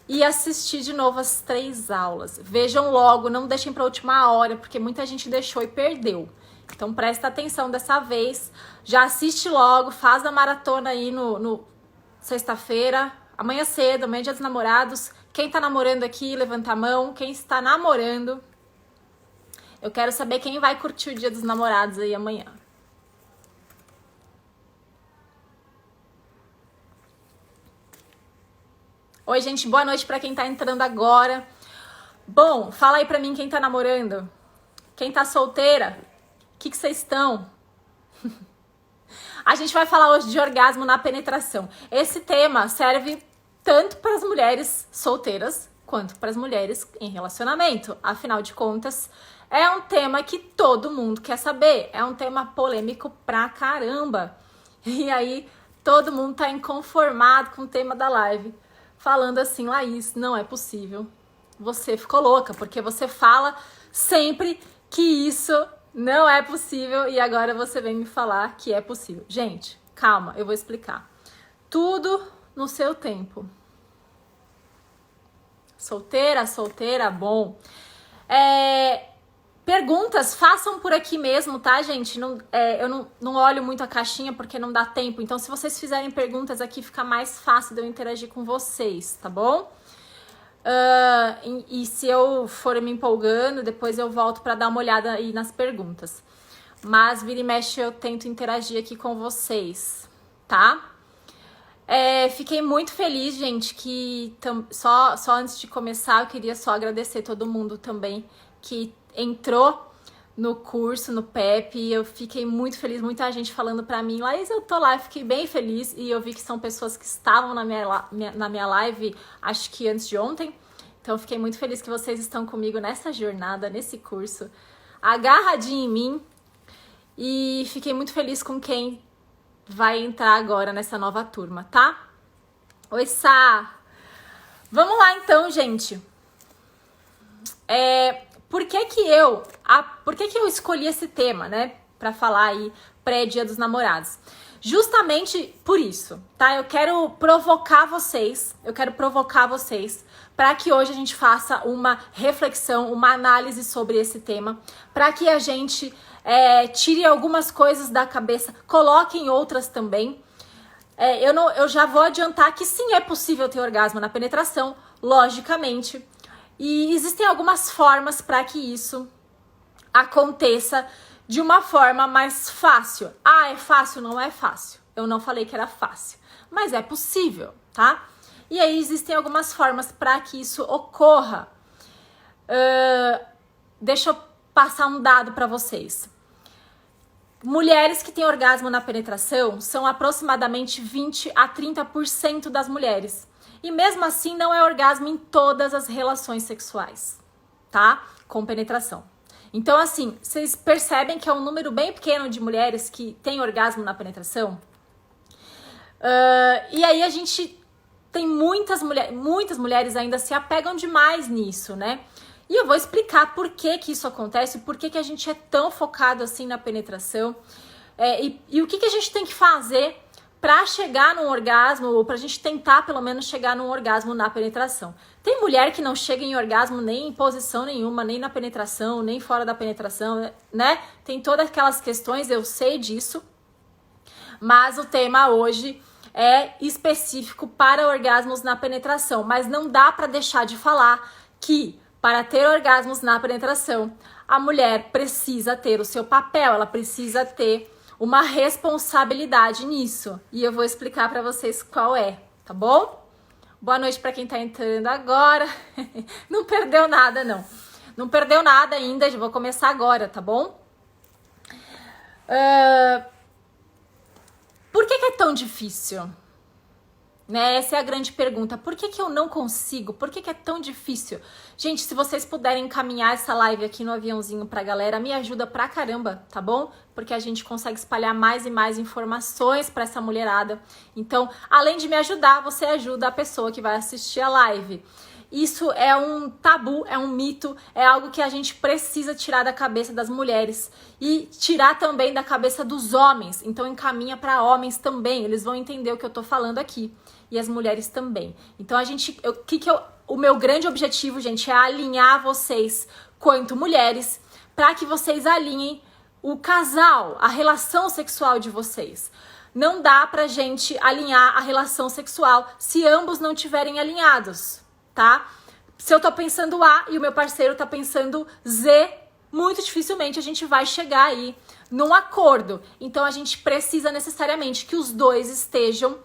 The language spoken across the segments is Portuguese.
e assistir de novo as 3 aulas. Vejam logo, não deixem para a última hora, porque muita gente deixou e perdeu. Então presta atenção dessa vez, já assiste logo, faz a maratona aí no sexta-feira, amanhã cedo, amanhã é Dia dos Namorados. Quem tá namorando aqui, levanta a mão. Quem está namorando, eu quero saber quem vai curtir o Dia dos Namorados aí amanhã. Oi, gente, boa noite pra quem tá entrando agora. Bom, fala aí pra mim quem tá namorando. Quem tá solteira, o que vocês estão? A gente vai falar hoje de orgasmo na penetração. Esse tema serve tanto para as mulheres solteiras quanto para as mulheres em relacionamento. Afinal de contas, é um tema que todo mundo quer saber. É um tema polêmico pra caramba. E aí, todo mundo tá inconformado com o tema da live. Falando assim, Laís, não é possível. Você ficou louca, porque você fala sempre que isso não é possível e agora você vem me falar que é possível. Gente, calma, eu vou explicar. Tudo no seu tempo. Solteira, bom. Perguntas, façam por aqui mesmo, tá, gente? Eu não olho muito a caixinha porque não dá tempo. Então, se vocês fizerem perguntas aqui, fica mais fácil de eu interagir com vocês, tá bom? E se eu for me empolgando, depois eu volto pra dar uma olhada aí nas perguntas. Mas vira e mexe eu tento interagir aqui com vocês, tá? Fiquei muito feliz, gente, que só antes de começar eu queria só agradecer todo mundo também que entrou no curso, no PEP, e eu fiquei muito feliz, muita gente falando pra mim, Laís, eu tô lá, eu fiquei bem feliz, e eu vi que são pessoas que estavam na minha live, acho que antes de ontem, então eu fiquei muito feliz que vocês estão comigo nessa jornada, nesse curso, agarradinho em mim, e fiquei muito feliz com quem vai entrar agora nessa nova turma, tá? Oi, Sá! Vamos lá então, gente. Por que que eu escolhi esse tema, né? Pra falar aí pré-Dia dos Namorados. Justamente por isso, tá? Eu quero provocar vocês para que hoje a gente faça uma reflexão, uma análise sobre esse tema, para que a gente tire algumas coisas da cabeça, coloquem outras também. Eu já vou adiantar que sim, é possível ter orgasmo na penetração, logicamente. E existem algumas formas para que isso aconteça de uma forma mais fácil. Ah, é fácil? Não é fácil. Eu não falei que era fácil, mas é possível, tá? E aí existem algumas formas para que isso ocorra. Deixa eu passar um dado para vocês. Mulheres que têm orgasmo na penetração são aproximadamente 20 a 30% das mulheres. E mesmo assim não é orgasmo em todas as relações sexuais, tá? Com penetração. Então assim, vocês percebem que é um número bem pequeno de mulheres que têm orgasmo na penetração? E aí a gente tem muitas mulheres ainda se apegam demais nisso, né? E eu vou explicar por que que isso acontece, por que que a gente é tão focado assim na penetração, e o que que a gente tem que fazer para chegar num orgasmo, ou pra gente tentar pelo menos chegar num orgasmo na penetração. Tem mulher que não chega em orgasmo nem em posição nenhuma, nem na penetração, nem fora da penetração, né? Tem todas aquelas questões, eu sei disso, mas o tema hoje é específico para orgasmos na penetração, mas não dá para deixar de falar que para ter orgasmos na penetração, a mulher precisa ter o seu papel, ela precisa ter uma responsabilidade nisso. E eu vou explicar pra vocês qual é, tá bom? Boa noite pra quem tá entrando agora. Não perdeu nada, não. Não perdeu nada ainda, já vou começar agora, tá bom? Por que é tão difícil? Né? Essa é a grande pergunta. Por que que eu não consigo? Por que que é tão difícil? Gente, se vocês puderem encaminhar essa live aqui no aviãozinho pra galera, me ajuda pra caramba, tá bom? Porque a gente consegue espalhar mais e mais informações pra essa mulherada. Então, além de me ajudar, você ajuda a pessoa que vai assistir a live. Isso é um tabu, é um mito, é algo que a gente precisa tirar da cabeça das mulheres e tirar também da cabeça dos homens. Então encaminha para homens também, eles vão entender o que eu tô falando aqui. E as mulheres também. Então o meu grande objetivo, gente, é alinhar vocês quanto mulheres, para que vocês alinhem o casal, a relação sexual de vocês. Não dá pra gente alinhar a relação sexual se ambos não estiverem alinhados, tá? Se eu tô pensando A e o meu parceiro tá pensando Z, muito dificilmente a gente vai chegar aí num acordo. Então a gente precisa necessariamente que os dois estejam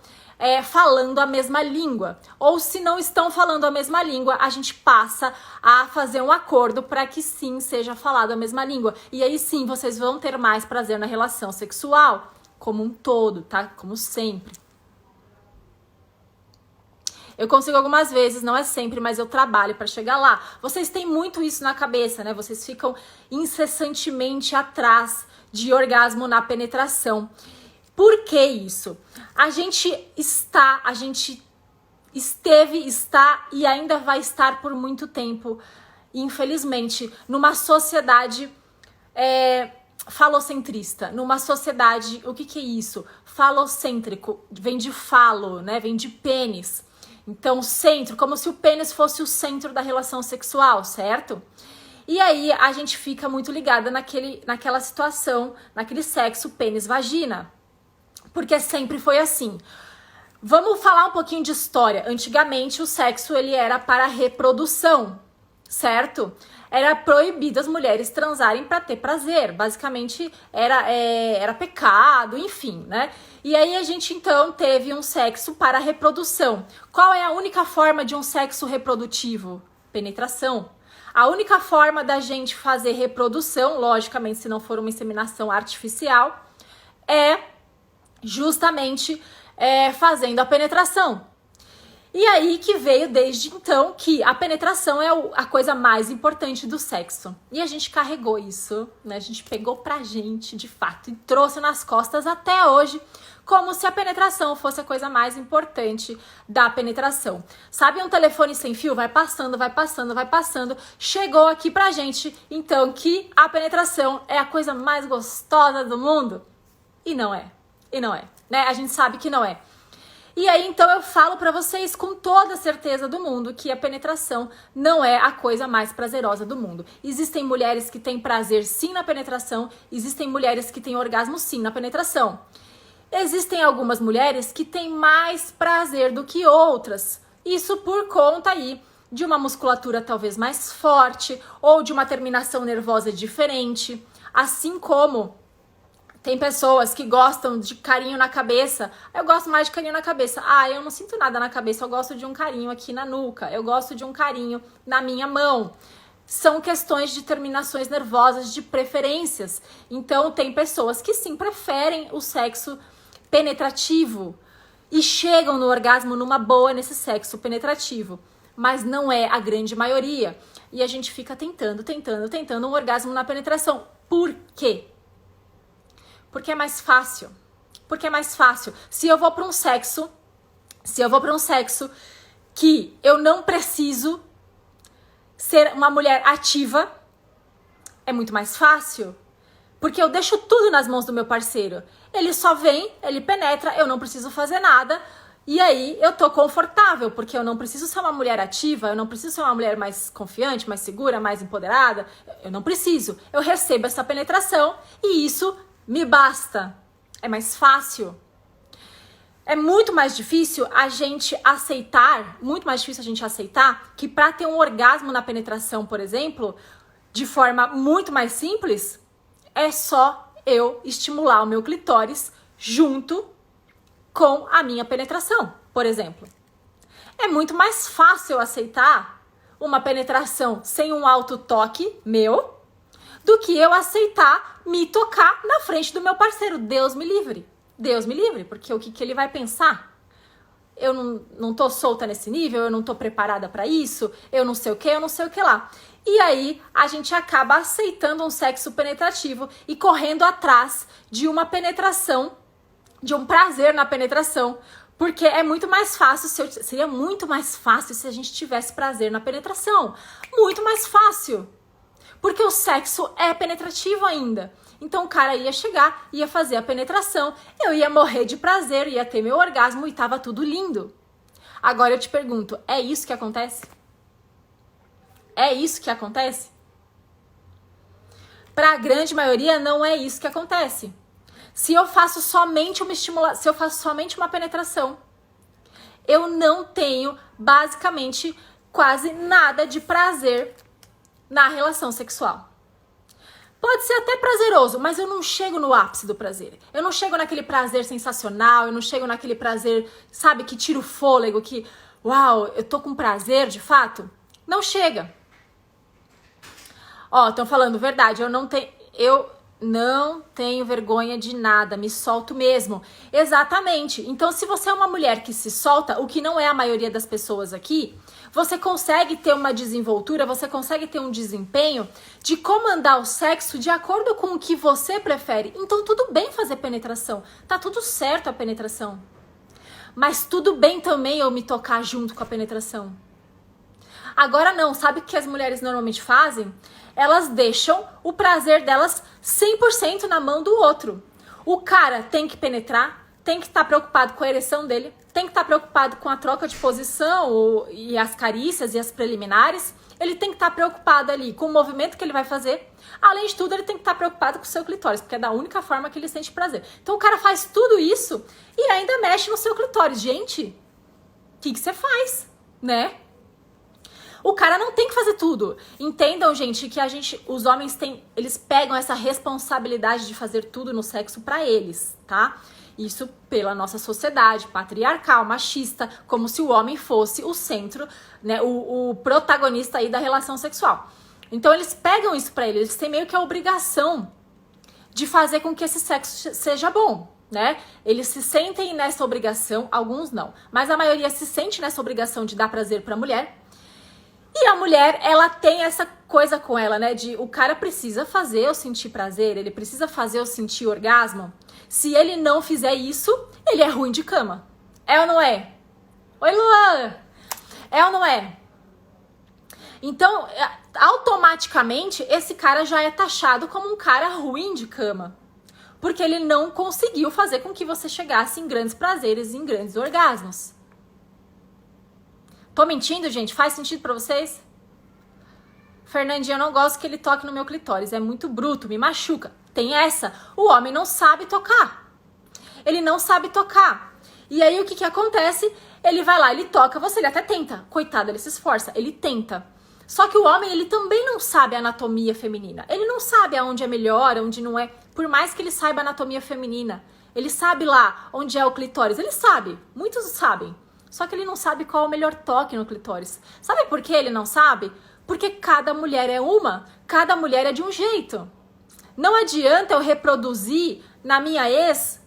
falando a mesma língua. Ou se não estão falando a mesma língua, a gente passa a fazer um acordo para que sim seja falado a mesma língua. E aí sim vocês vão ter mais prazer na relação sexual, como um todo, tá? Como sempre. Eu consigo algumas vezes, não é sempre, mas eu trabalho para chegar lá. Vocês têm muito isso na cabeça, né? Vocês ficam incessantemente atrás de orgasmo na penetração. Por que isso? A gente esteve, está e ainda vai estar por muito tempo, infelizmente, numa sociedade falocentrista, numa sociedade, o que é isso? Falocêntrico, vem de falo, né? Vem de pênis. Então, centro, como se o pênis fosse o centro da relação sexual, certo? E aí a gente fica muito ligada naquela situação, naquele sexo pênis-vagina, porque sempre foi assim. Vamos falar um pouquinho de história. Antigamente o sexo ele era para reprodução, certo? Era proibido as mulheres transarem para ter prazer. Basicamente era pecado, enfim, né? E aí a gente então teve um sexo para reprodução. Qual é a única forma de um sexo reprodutivo? Penetração. A única forma da gente fazer reprodução, logicamente se não for uma inseminação artificial, é justamente fazendo a penetração. E aí que veio desde então que a penetração é a coisa mais importante do sexo. E a gente carregou isso, né? A gente pegou pra gente, de fato, e trouxe nas costas até hoje, como se a penetração fosse a coisa mais importante da penetração. Sabe um telefone sem fio? Vai passando, vai passando, vai passando. Chegou aqui pra gente, então, que a penetração é a coisa mais gostosa do mundo? E não é. E não é, né? A gente sabe que não é. E aí, então, eu falo pra vocês com toda a certeza do mundo que a penetração não é a coisa mais prazerosa do mundo. Existem mulheres que têm prazer sim na penetração, existem mulheres que têm orgasmo sim na penetração. Existem algumas mulheres que têm mais prazer do que outras. Isso por conta aí de uma musculatura talvez mais forte ou de uma terminação nervosa diferente, assim como tem pessoas que gostam de carinho na cabeça. Eu gosto mais de carinho na cabeça. Ah, eu não sinto nada na cabeça, eu gosto de um carinho aqui na nuca. Eu gosto de um carinho na minha mão. São questões de terminações nervosas, de preferências. Então, tem pessoas que sim preferem o sexo penetrativo e chegam no orgasmo numa boa nesse sexo penetrativo. Mas não é a grande maioria. E a gente fica tentando um orgasmo na penetração. Por quê? Porque é mais fácil. Porque é mais fácil. Se eu vou para um sexo que eu não preciso ser uma mulher ativa, é muito mais fácil. Porque eu deixo tudo nas mãos do meu parceiro. Ele só vem, ele penetra, eu não preciso fazer nada. E aí eu tô confortável, porque eu não preciso ser uma mulher ativa, eu não preciso ser uma mulher mais confiante, mais segura, mais empoderada. Eu não preciso. Eu recebo essa penetração e isso me basta. É mais fácil. É muito mais difícil a gente aceitar, que para ter um orgasmo na penetração, por exemplo, de forma muito mais simples, é só eu estimular o meu clitóris junto com a minha penetração, por exemplo. É muito mais fácil aceitar uma penetração sem um alto toque meu do que eu aceitar me tocar na frente do meu parceiro. Deus me livre. Deus me livre, porque o que ele vai pensar? Eu não tô solta nesse nível, eu não tô preparada para isso, eu não sei o que, eu não sei o que lá. E aí a gente acaba aceitando um sexo penetrativo e correndo atrás de uma penetração, de um prazer na penetração, porque é muito mais fácil, seria muito mais fácil se a gente tivesse prazer na penetração. Muito mais fácil. Porque o sexo é penetrativo ainda. Então o cara ia chegar, ia fazer a penetração, eu ia morrer de prazer, ia ter meu orgasmo e tava tudo lindo. Agora eu te pergunto, é isso que acontece? É isso que acontece? Para a grande maioria, não é isso que acontece. Se eu faço somente uma estimulação, se eu faço somente uma penetração, eu não tenho, basicamente, quase nada de prazer na relação sexual. Pode ser até prazeroso, mas eu não chego no ápice do prazer. Eu não chego naquele prazer sensacional, eu não chego naquele prazer, sabe, que tira o fôlego, que, uau, eu tô com prazer de fato. Não chega. Ó, estão falando verdade, eu não tenho vergonha de nada, me solto mesmo. Exatamente. Então, se você é uma mulher que se solta, o que não é a maioria das pessoas aqui, você consegue ter uma desenvoltura, você consegue ter um desempenho de comandar o sexo de acordo com o que você prefere. Então, tudo bem fazer penetração. Tá tudo certo a penetração. Mas tudo bem também eu me tocar junto com a penetração. Agora não, sabe o que as mulheres normalmente fazem? Elas deixam o prazer delas 100% na mão do outro. O cara tem que penetrar, tem que estar preocupado com a ereção dele, tem que estar preocupado com a troca de posição e as carícias e as preliminares. Ele tem que estar preocupado ali com o movimento que ele vai fazer. Além de tudo, ele tem que estar preocupado com o seu clitóris, porque é da única forma que ele sente prazer. Então o cara faz tudo isso e ainda mexe no seu clitóris. Gente, o que você faz, né? O cara não tem que fazer tudo. Entendam, gente, que os homens eles pegam essa responsabilidade de fazer tudo no sexo pra eles, tá? Isso pela nossa sociedade patriarcal, machista, como se o homem fosse o centro, né, o protagonista aí da relação sexual. Então eles pegam isso pra eles têm meio que a obrigação de fazer com que esse sexo seja bom, né? Eles se sentem nessa obrigação, alguns não, mas a maioria se sente nessa obrigação de dar prazer pra mulher. E a mulher, ela tem essa coisa com ela, né? De o cara precisa fazer eu sentir prazer, ele precisa fazer eu sentir orgasmo. Se ele não fizer isso, ele é ruim de cama. É ou não é? Oi, Luan! É ou não é? Então, automaticamente, esse cara já é taxado como um cara ruim de cama. Porque ele não conseguiu fazer com que você chegasse em grandes prazeres, em grandes orgasmos. Tô mentindo, gente? Faz sentido pra vocês? Fernandinha, eu não gosto que ele toque no meu clitóris. É muito bruto, me machuca. Tem essa. O homem não sabe tocar. Ele não sabe tocar. E aí, o que acontece? Ele vai lá, ele toca você, ele até tenta. Coitado, ele se esforça, ele tenta. Só que o homem, ele também não sabe a anatomia feminina. Ele não sabe aonde é melhor, aonde não é. Por mais que ele saiba a anatomia feminina. Ele sabe lá onde é o clitóris. Ele sabe. Muitos sabem. Só que ele não sabe qual é o melhor toque no clitóris. Sabe por que ele não sabe? Porque cada mulher é uma, cada mulher é de um jeito. Não adianta eu reproduzir na minha ex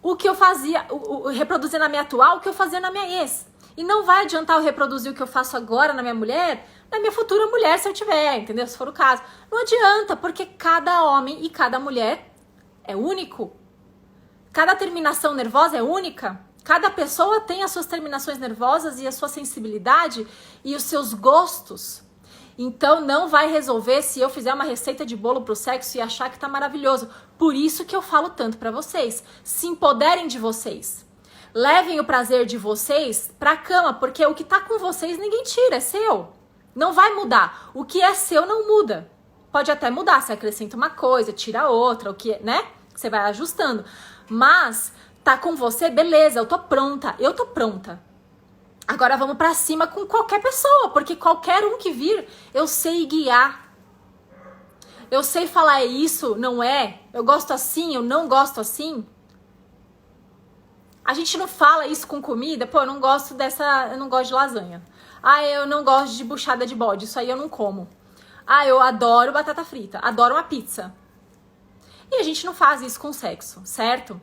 o que eu fazia, reproduzir na minha atual o que eu fazia na minha ex. E não vai adiantar eu reproduzir o que eu faço agora na minha mulher, na minha futura mulher, se eu tiver, entendeu? Se for o caso. Não adianta, porque cada homem e cada mulher é único. Cada terminação nervosa é única. Cada pessoa tem as suas terminações nervosas e a sua sensibilidade e os seus gostos. Então não vai resolver se eu fizer uma receita de bolo pro sexo e achar que tá maravilhoso. Por isso que eu falo tanto pra vocês. Se empoderem de vocês. Levem o prazer de vocês pra cama, porque o que tá com vocês ninguém tira, é seu. Não vai mudar. O que é seu não muda. Pode até mudar, você acrescenta uma coisa, tira outra, o que, né? Você vai ajustando. Mas tá com você, beleza, eu tô pronta. Agora vamos pra cima com qualquer pessoa, porque qualquer um que vir, eu sei guiar. Eu sei falar, é isso, não é? Eu gosto assim, eu não gosto assim. A gente não fala isso com comida, pô, eu não gosto de lasanha. Ah, eu não gosto de buchada de bode, isso aí eu não como. Ah, eu adoro batata frita, adoro uma pizza. E a gente não faz isso com sexo, certo?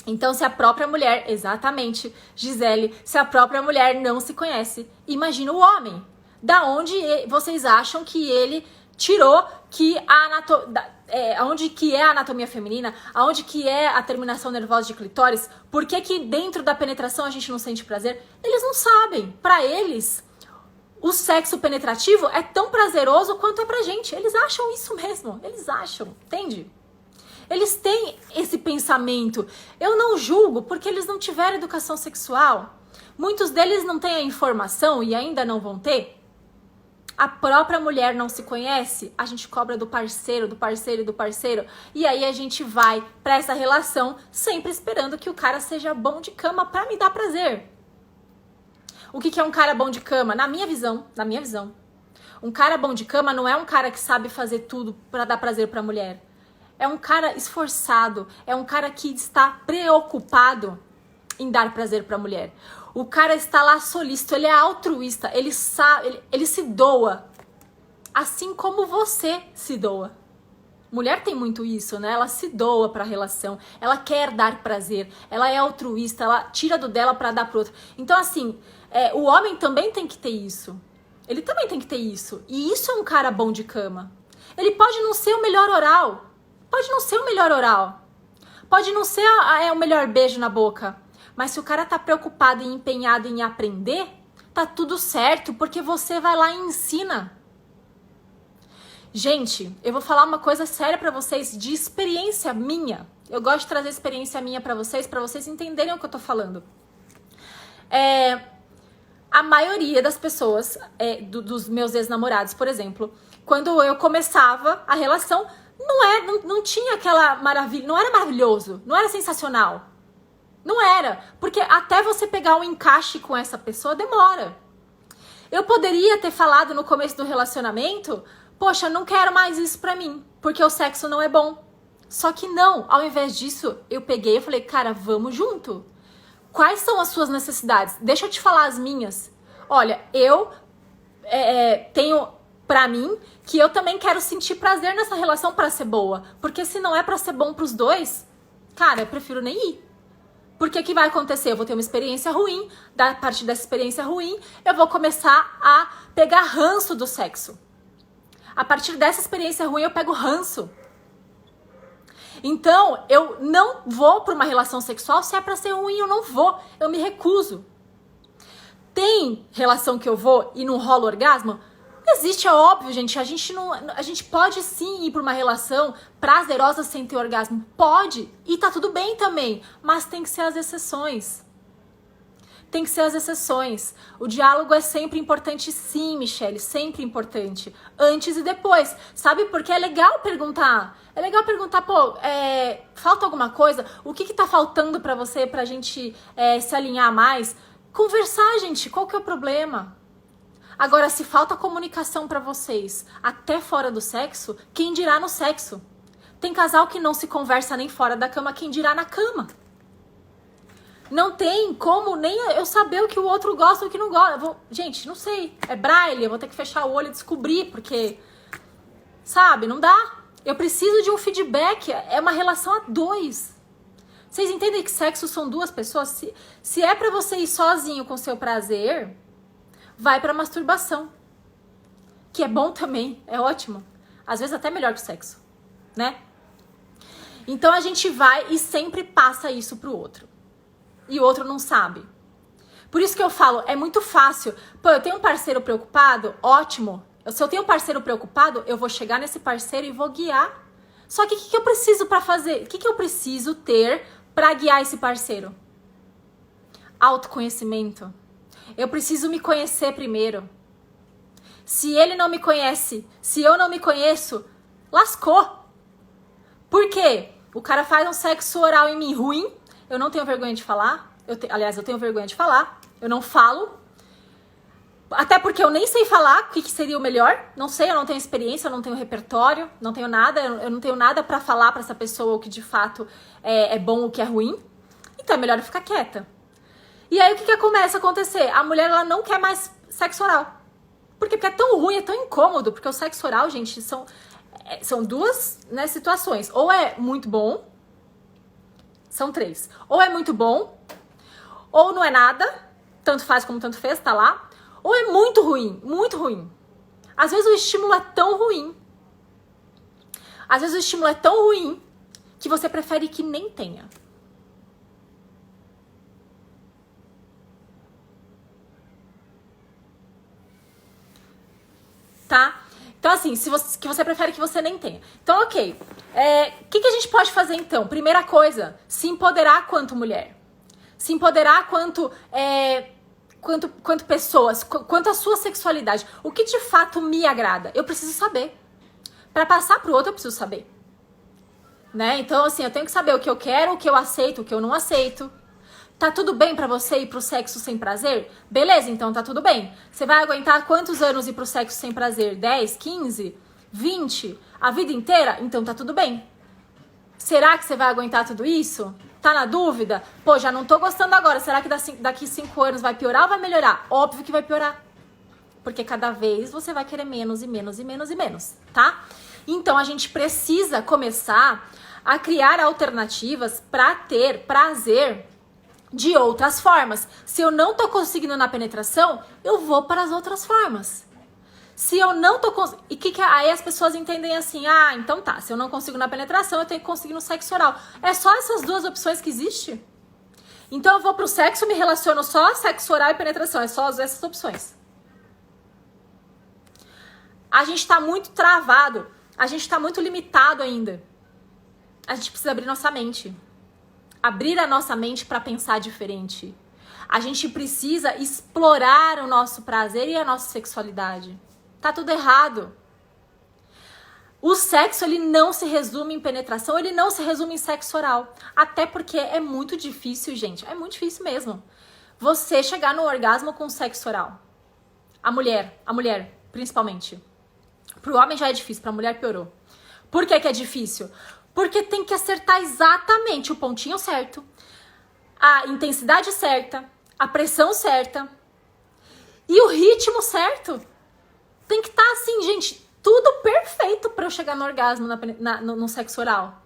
Então, se a própria mulher, exatamente, Gisele, se a própria mulher não se conhece, imagina o homem. Da onde vocês acham que ele tirou que aonde que é a anatomia feminina, aonde que é a terminação nervosa de clitóris, por que dentro da penetração a gente não sente prazer? Eles não sabem. Pra eles, o sexo penetrativo é tão prazeroso quanto é pra gente. Eles acham isso mesmo, eles acham, entende? Eles têm esse pensamento. Eu não julgo porque eles não tiveram educação sexual. Muitos deles não têm a informação e ainda não vão ter. A própria mulher não se conhece, a gente cobra do parceiro, do parceiro, do parceiro. E aí a gente vai pra essa relação sempre esperando que o cara seja bom de cama pra me dar prazer. O que é um cara bom de cama? Na minha visão, um cara bom de cama não é um cara que sabe fazer tudo pra dar prazer pra mulher. É um cara esforçado, é um cara que está preocupado em dar prazer pra mulher. O cara está lá solícito, ele é altruísta, ele sabe, ele se doa, assim como você se doa. Mulher tem muito isso, né? Ela se doa pra relação, ela quer dar prazer, ela é altruísta, ela tira do dela pra dar pro outro. Então, assim, o homem também tem que ter isso. Ele também tem que ter isso. E isso é um cara bom de cama. Ele pode não ser o melhor oral, pode não ser o melhor oral, pode não ser o melhor beijo na boca. Mas se o cara tá preocupado e empenhado em aprender, tá tudo certo, porque você vai lá e ensina. Gente, eu vou falar uma coisa séria pra vocês, de experiência minha. Eu gosto de trazer experiência minha pra vocês entenderem o que eu tô falando. A maioria das pessoas, dos meus ex-namorados, por exemplo, quando eu começava a relação, não tinha aquela maravilha, não era maravilhoso, não era sensacional. Não era, porque até você pegar um encaixe com essa pessoa demora. Eu poderia ter falado no começo do relacionamento, poxa, não quero mais isso pra mim, porque o sexo não é bom. Só que não, ao invés disso, eu peguei e falei, cara, vamos junto. Quais são as suas necessidades? Deixa eu te falar as minhas. Olha, eu tenho pra mim que eu também quero sentir prazer nessa relação pra ser boa. Porque se não é pra ser bom pros dois, cara, eu prefiro nem ir. Porque o que vai acontecer? Eu vou ter uma experiência ruim, da partir dessa experiência ruim, eu vou começar a pegar ranço do sexo. A partir dessa experiência ruim, eu pego ranço. Então, eu não vou para uma relação sexual, se é para ser ruim, eu não vou. Eu me recuso. Tem relação que eu vou e não rola orgasmo? Existe, é óbvio, gente. A gente pode sim ir para uma relação prazerosa sem ter orgasmo. Pode. E tá tudo bem também. Mas tem que ser as exceções. Tem que ser as exceções. O diálogo é sempre importante, sim, Michele. Sempre importante. Antes e depois. Sabe por quê? É legal perguntar. É legal perguntar, pô, falta alguma coisa? O que tá faltando pra você, pra gente se alinhar mais? Conversar, gente. Qual que é o problema? Agora, se falta comunicação pra vocês até fora do sexo, quem dirá no sexo? Tem casal que não se conversa nem fora da cama, quem dirá na cama? Não tem como nem eu saber o que o outro gosta e o que não gosta. Gente, não sei. É braille, eu vou ter que fechar o olho e descobrir, porque, sabe, não dá. Eu preciso de um feedback. É uma relação a dois. Vocês entendem que sexo são duas pessoas? Se é pra você ir sozinho com seu prazer, vai pra masturbação. Que é bom também, é ótimo. Às vezes até melhor que o sexo, né? Então a gente vai e sempre passa isso pro outro. E o outro não sabe. Por isso que eu falo, é muito fácil. Pô, eu tenho um parceiro preocupado, ótimo. Se eu tenho um parceiro preocupado, eu vou chegar nesse parceiro e vou guiar. Só que o que eu preciso pra fazer? O que eu preciso ter pra guiar esse parceiro? Autoconhecimento. Eu preciso me conhecer primeiro. Se ele não me conhece, se eu não me conheço, lascou. Por quê? O cara faz um sexo oral em mim ruim, eu não tenho vergonha de falar. Aliás, eu tenho vergonha de falar. Eu não falo. Até porque eu nem sei falar o que seria o melhor. Não sei, eu não tenho experiência, eu não tenho repertório, não tenho nada. Eu não tenho nada pra falar pra essa pessoa o que de fato é bom, o que é ruim. Então é melhor eu ficar quieta. E aí o que começa a acontecer? A mulher, ela não quer mais sexo oral. Por quê? Porque é tão ruim, é tão incômodo. Porque o sexo oral, gente, são duas, né, situações. Ou é muito bom, são três. Ou é muito bom, ou não é nada, tanto faz como tanto fez, tá lá. Ou é muito ruim, muito ruim. Às vezes o estímulo é tão ruim. Às vezes o estímulo é tão ruim que você prefere que nem tenha. Tá? Então, assim, que você prefere que você nem tenha. Então, ok. O que a gente pode fazer, então? Primeira coisa, se empoderar quanto mulher. Se empoderar quanto quanto pessoas, quanto a sua sexualidade. O que de fato me agrada? Eu preciso saber. Para passar pro outro, eu preciso saber. Né? Então, assim, eu tenho que saber o que eu quero, o que eu aceito, o que eu não aceito. Tá tudo bem pra você ir pro sexo sem prazer? Beleza, então tá tudo bem. Você vai aguentar quantos anos ir pro sexo sem prazer? 10, 15, 20? A vida inteira? Então tá tudo bem. Será que você vai aguentar tudo isso? Tá na dúvida? Pô, já não tô gostando agora. Será que daqui 5 anos vai piorar ou vai melhorar? Óbvio que vai piorar. Porque cada vez você vai querer menos e menos e menos e menos, tá? Então a gente precisa começar a criar alternativas para ter prazer de outras formas. Se eu não tô conseguindo na penetração, eu vou para as outras formas. Se eu não tô conseguindo... E aí as pessoas entendem assim, ah, então tá, se eu não consigo na penetração, eu tenho que conseguir no sexo oral. É só essas duas opções que existem? Então eu vou pro sexo, me relaciono só sexo oral e penetração, é só essas opções. A gente tá muito travado, a gente tá muito limitado ainda. A gente precisa abrir nossa mente. Abrir a nossa mente para pensar diferente. A gente precisa explorar o nosso prazer e a nossa sexualidade. Tá tudo errado. O sexo, ele não se resume em penetração, ele não se resume em sexo oral. Até porque é muito difícil, gente. É muito difícil mesmo. Você chegar no orgasmo com sexo oral. A mulher, principalmente. Pro homem já é difícil, pra mulher piorou. Por que é difícil? Porque tem que acertar exatamente o pontinho certo, a intensidade certa, a pressão certa e o ritmo certo. Tem que estar assim, gente, tudo perfeito para eu chegar no orgasmo no sexo oral.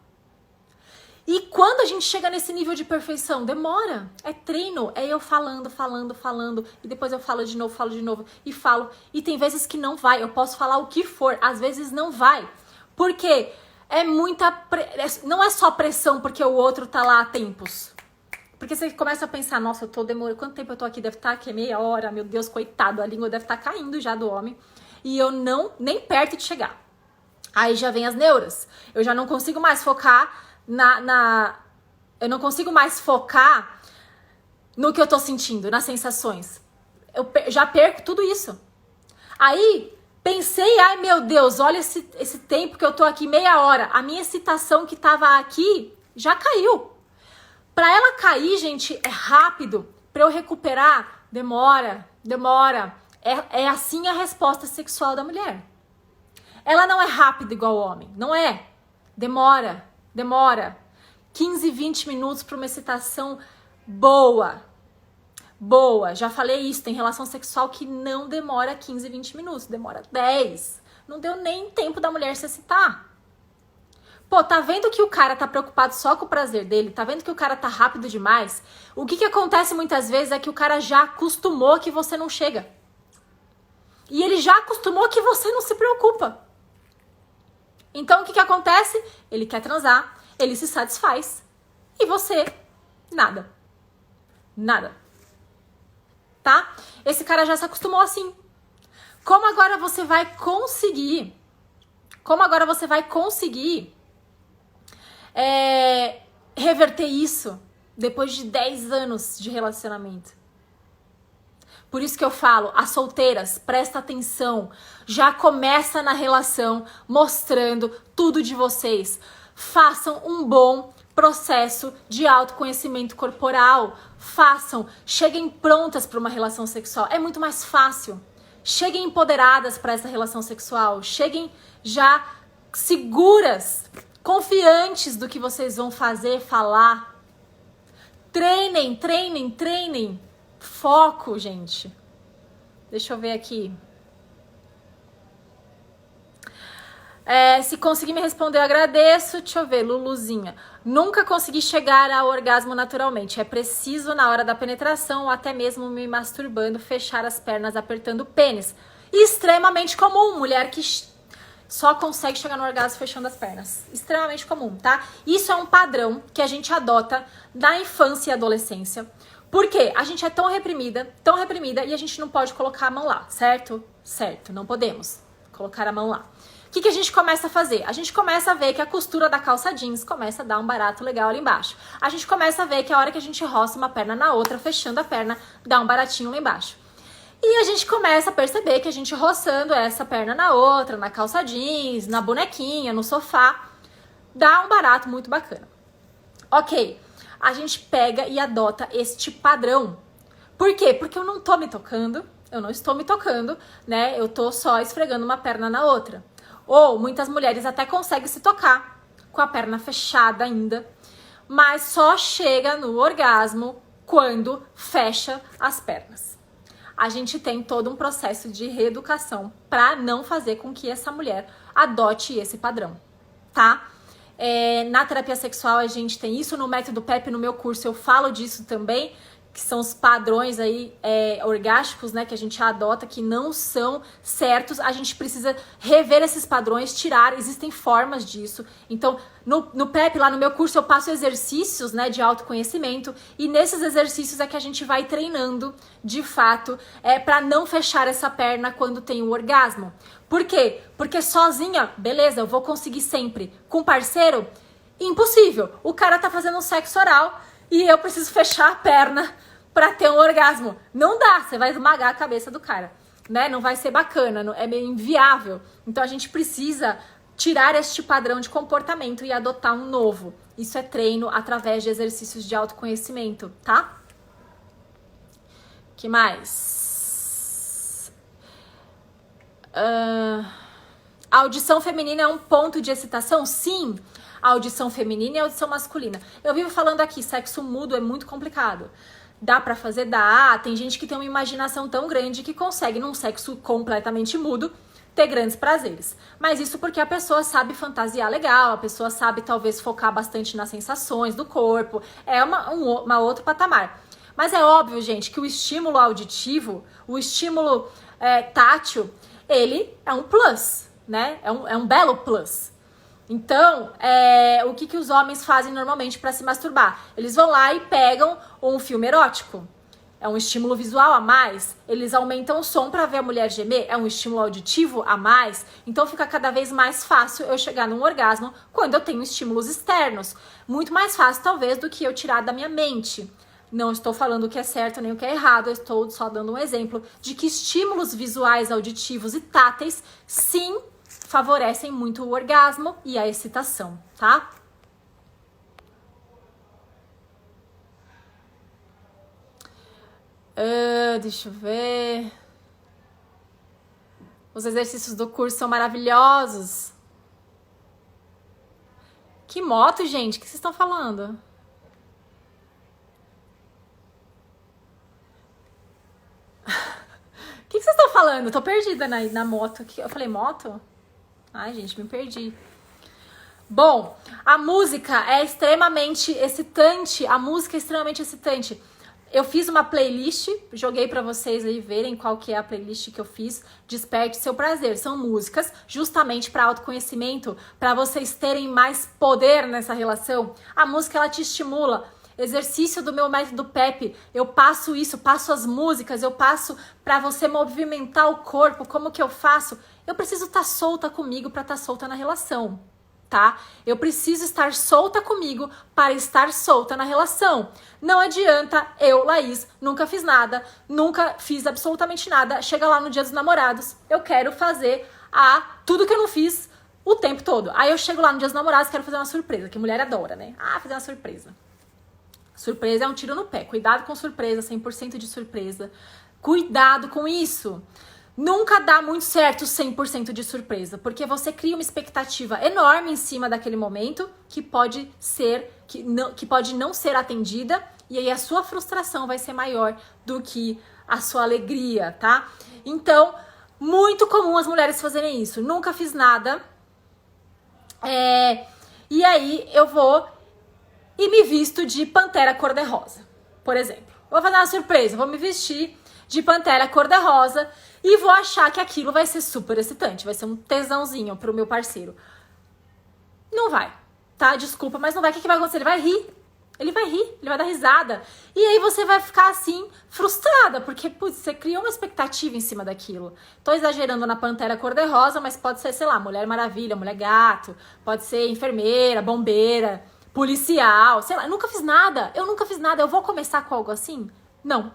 E quando a gente chega nesse nível de perfeição, demora. É treino, é eu falando, e depois eu falo de novo, e falo. E tem vezes que não vai, eu posso falar o que for, às vezes não vai. Por quê? É muita... Não é só pressão porque o outro tá lá há tempos. Porque você começa a pensar, nossa, eu tô demorando... Quanto tempo eu tô aqui? Deve estar aqui meia hora. Meu Deus, coitado. A língua deve estar caindo já do homem. E eu nem perto de chegar. Aí já vem as neuras. Eu já não consigo mais focar Eu não consigo mais focar no que eu tô sentindo, nas sensações. Eu já perco tudo isso. Aí... Pensei, ai meu Deus, olha esse tempo que eu tô aqui, meia hora. A minha excitação que tava aqui já caiu. Pra ela cair, gente, é rápido. Pra eu recuperar, demora. É assim a resposta sexual da mulher. Ela não é rápida igual o homem, não é. Demora. 15, 20 minutos pra uma excitação boa. Já falei isso, tem relação sexual que não demora 15, 20 minutos, demora 10. Não deu nem tempo da mulher se excitar. Pô, tá vendo que o cara tá preocupado só com o prazer dele? Tá vendo que o cara tá rápido demais? O que acontece muitas vezes é que o cara já acostumou que você não chega. E ele já acostumou que você não se preocupa. Então o que acontece? Ele quer transar, ele se satisfaz. E você, nada. Tá? Esse cara já se acostumou assim. Como agora você vai conseguir reverter isso depois de 10 anos de relacionamento? Por isso que eu falo, as solteiras, presta atenção, já começa na relação mostrando tudo de vocês. Façam um bom processo de autoconhecimento corporal. Cheguem prontas para uma relação sexual. É muito mais fácil. Cheguem empoderadas para essa relação sexual. Cheguem já seguras, confiantes do que vocês vão fazer, falar. Treinem. Foco, gente. Deixa eu ver aqui. Se conseguir me responder, eu agradeço. Deixa eu ver, Luluzinha. Nunca consegui chegar ao orgasmo naturalmente. É preciso, na hora da penetração, ou até mesmo me masturbando, fechar as pernas, apertando o pênis. Extremamente comum. Mulher que só consegue chegar no orgasmo fechando as pernas. Extremamente comum, tá? Isso é um padrão que a gente adota na infância e adolescência. Por quê? A gente é tão reprimida, e a gente não pode colocar a mão lá, certo? Certo, não podemos colocar a mão lá. que a gente começa a fazer? A gente começa a ver que a costura da calça jeans começa a dar um barato legal ali embaixo. A gente começa a ver que a hora que a gente roça uma perna na outra, fechando a perna, dá um baratinho lá embaixo. E a gente começa a perceber que a gente roçando essa perna na outra, na calça jeans, na bonequinha, no sofá, dá um barato muito bacana. Ok, a gente pega e adota este padrão. Por quê? Porque eu não tô me tocando, eu não estou me tocando, né? Eu tô só esfregando uma perna na outra. Ou muitas mulheres até conseguem se tocar com a perna fechada ainda, mas só chega no orgasmo quando fecha as pernas. A gente tem todo um processo de reeducação para não fazer com que essa mulher adote esse padrão, tá? Na terapia sexual a gente tem isso, no método PEP, no meu curso eu falo disso também, que são os padrões aí orgásticos, né, que a gente adota, que não são certos. A gente precisa rever esses padrões, tirar, existem formas disso. Então, no PEP, lá no meu curso, eu passo exercícios, né, de autoconhecimento, e nesses exercícios é que a gente vai treinando, de fato, para não fechar essa perna quando tem o orgasmo. Por quê? Porque sozinha, beleza, eu vou conseguir sempre. Com parceiro, impossível. O cara tá fazendo um sexo oral e eu preciso fechar a perna pra ter um orgasmo. Não dá, você vai esmagar a cabeça do cara, né? Não vai ser bacana, é meio inviável. Então a gente precisa tirar este padrão de comportamento e adotar um novo. Isso é treino através de exercícios de autoconhecimento, tá? Que mais? A audição feminina é um ponto de excitação? Sim. A audição feminina e a audição masculina. Eu vivo falando aqui, sexo mudo é muito complicado. Dá pra fazer? Dá. Tem gente que tem uma imaginação tão grande que consegue, num sexo completamente mudo, ter grandes prazeres. Mas isso porque a pessoa sabe fantasiar legal, a pessoa sabe talvez focar bastante nas sensações do corpo. É uma outro patamar. Mas é óbvio, gente, que o estímulo auditivo, o estímulo tátil, ele é um plus, né? É um belo plus. Então, o que os homens fazem normalmente para se masturbar? Eles vão lá e pegam um filme erótico. É um estímulo visual a mais. Eles aumentam o som para ver a mulher gemer. É um estímulo auditivo a mais. Então, fica cada vez mais fácil eu chegar num orgasmo quando eu tenho estímulos externos. Muito mais fácil, talvez, do que eu tirar da minha mente. Não estou falando o que é certo nem o que é errado. Eu estou só dando um exemplo de que estímulos visuais, auditivos e táteis, sim, favorecem muito o orgasmo e a excitação, tá? Deixa eu ver. Os exercícios do curso são maravilhosos. Que moto, gente? O que vocês estão falando? O que vocês estão falando? Eu tô perdida na moto. Eu falei moto? Ai, gente, me perdi. Bom, a música é extremamente excitante. A música é extremamente excitante. Eu fiz uma playlist, joguei pra vocês aí verem qual que é a playlist que eu fiz. Desperte seu prazer. São músicas justamente para autoconhecimento, para vocês terem mais poder nessa relação. A música, ela te estimula. Exercício do meu método PEP, eu passo isso, passo as músicas, eu passo para você movimentar o corpo. Como que eu faço? Eu preciso estar solta comigo para estar solta na relação, tá? Eu preciso estar solta comigo para estar solta na relação. Não adianta eu, Laís, nunca fiz nada, nunca fiz absolutamente nada. Chega lá no Dia dos Namorados, eu quero fazer tudo que eu não fiz o tempo todo. Aí eu chego lá no Dia dos Namorados, quero fazer uma surpresa, que mulher adora, né? Fazer uma surpresa. Surpresa é um tiro no pé. Cuidado com surpresa, 100% de surpresa. Cuidado com isso. Nunca dá muito certo 100% de surpresa, porque você cria uma expectativa enorme em cima daquele momento que pode não ser atendida, e aí a sua frustração vai ser maior do que a sua alegria, tá? Então, muito comum as mulheres fazerem isso. Nunca fiz nada. E aí eu vou e me visto de pantera cor-de-rosa, por exemplo. Vou fazer uma surpresa, vou me vestir de pantera cor-de-rosa e vou achar que aquilo vai ser super excitante, vai ser um tesãozinho pro meu parceiro. Não vai, tá? Desculpa, mas não vai. O que vai acontecer? Ele vai rir. Ele vai rir, ele vai dar risada. E aí você vai ficar assim, frustrada, porque, putz, você criou uma expectativa em cima daquilo. Tô exagerando na Pantera Cor-de-Rosa, mas pode ser, sei lá, Mulher Maravilha, Mulher Gato, pode ser enfermeira, bombeira, policial, sei lá. Eu nunca fiz nada, eu vou começar com algo assim? Não.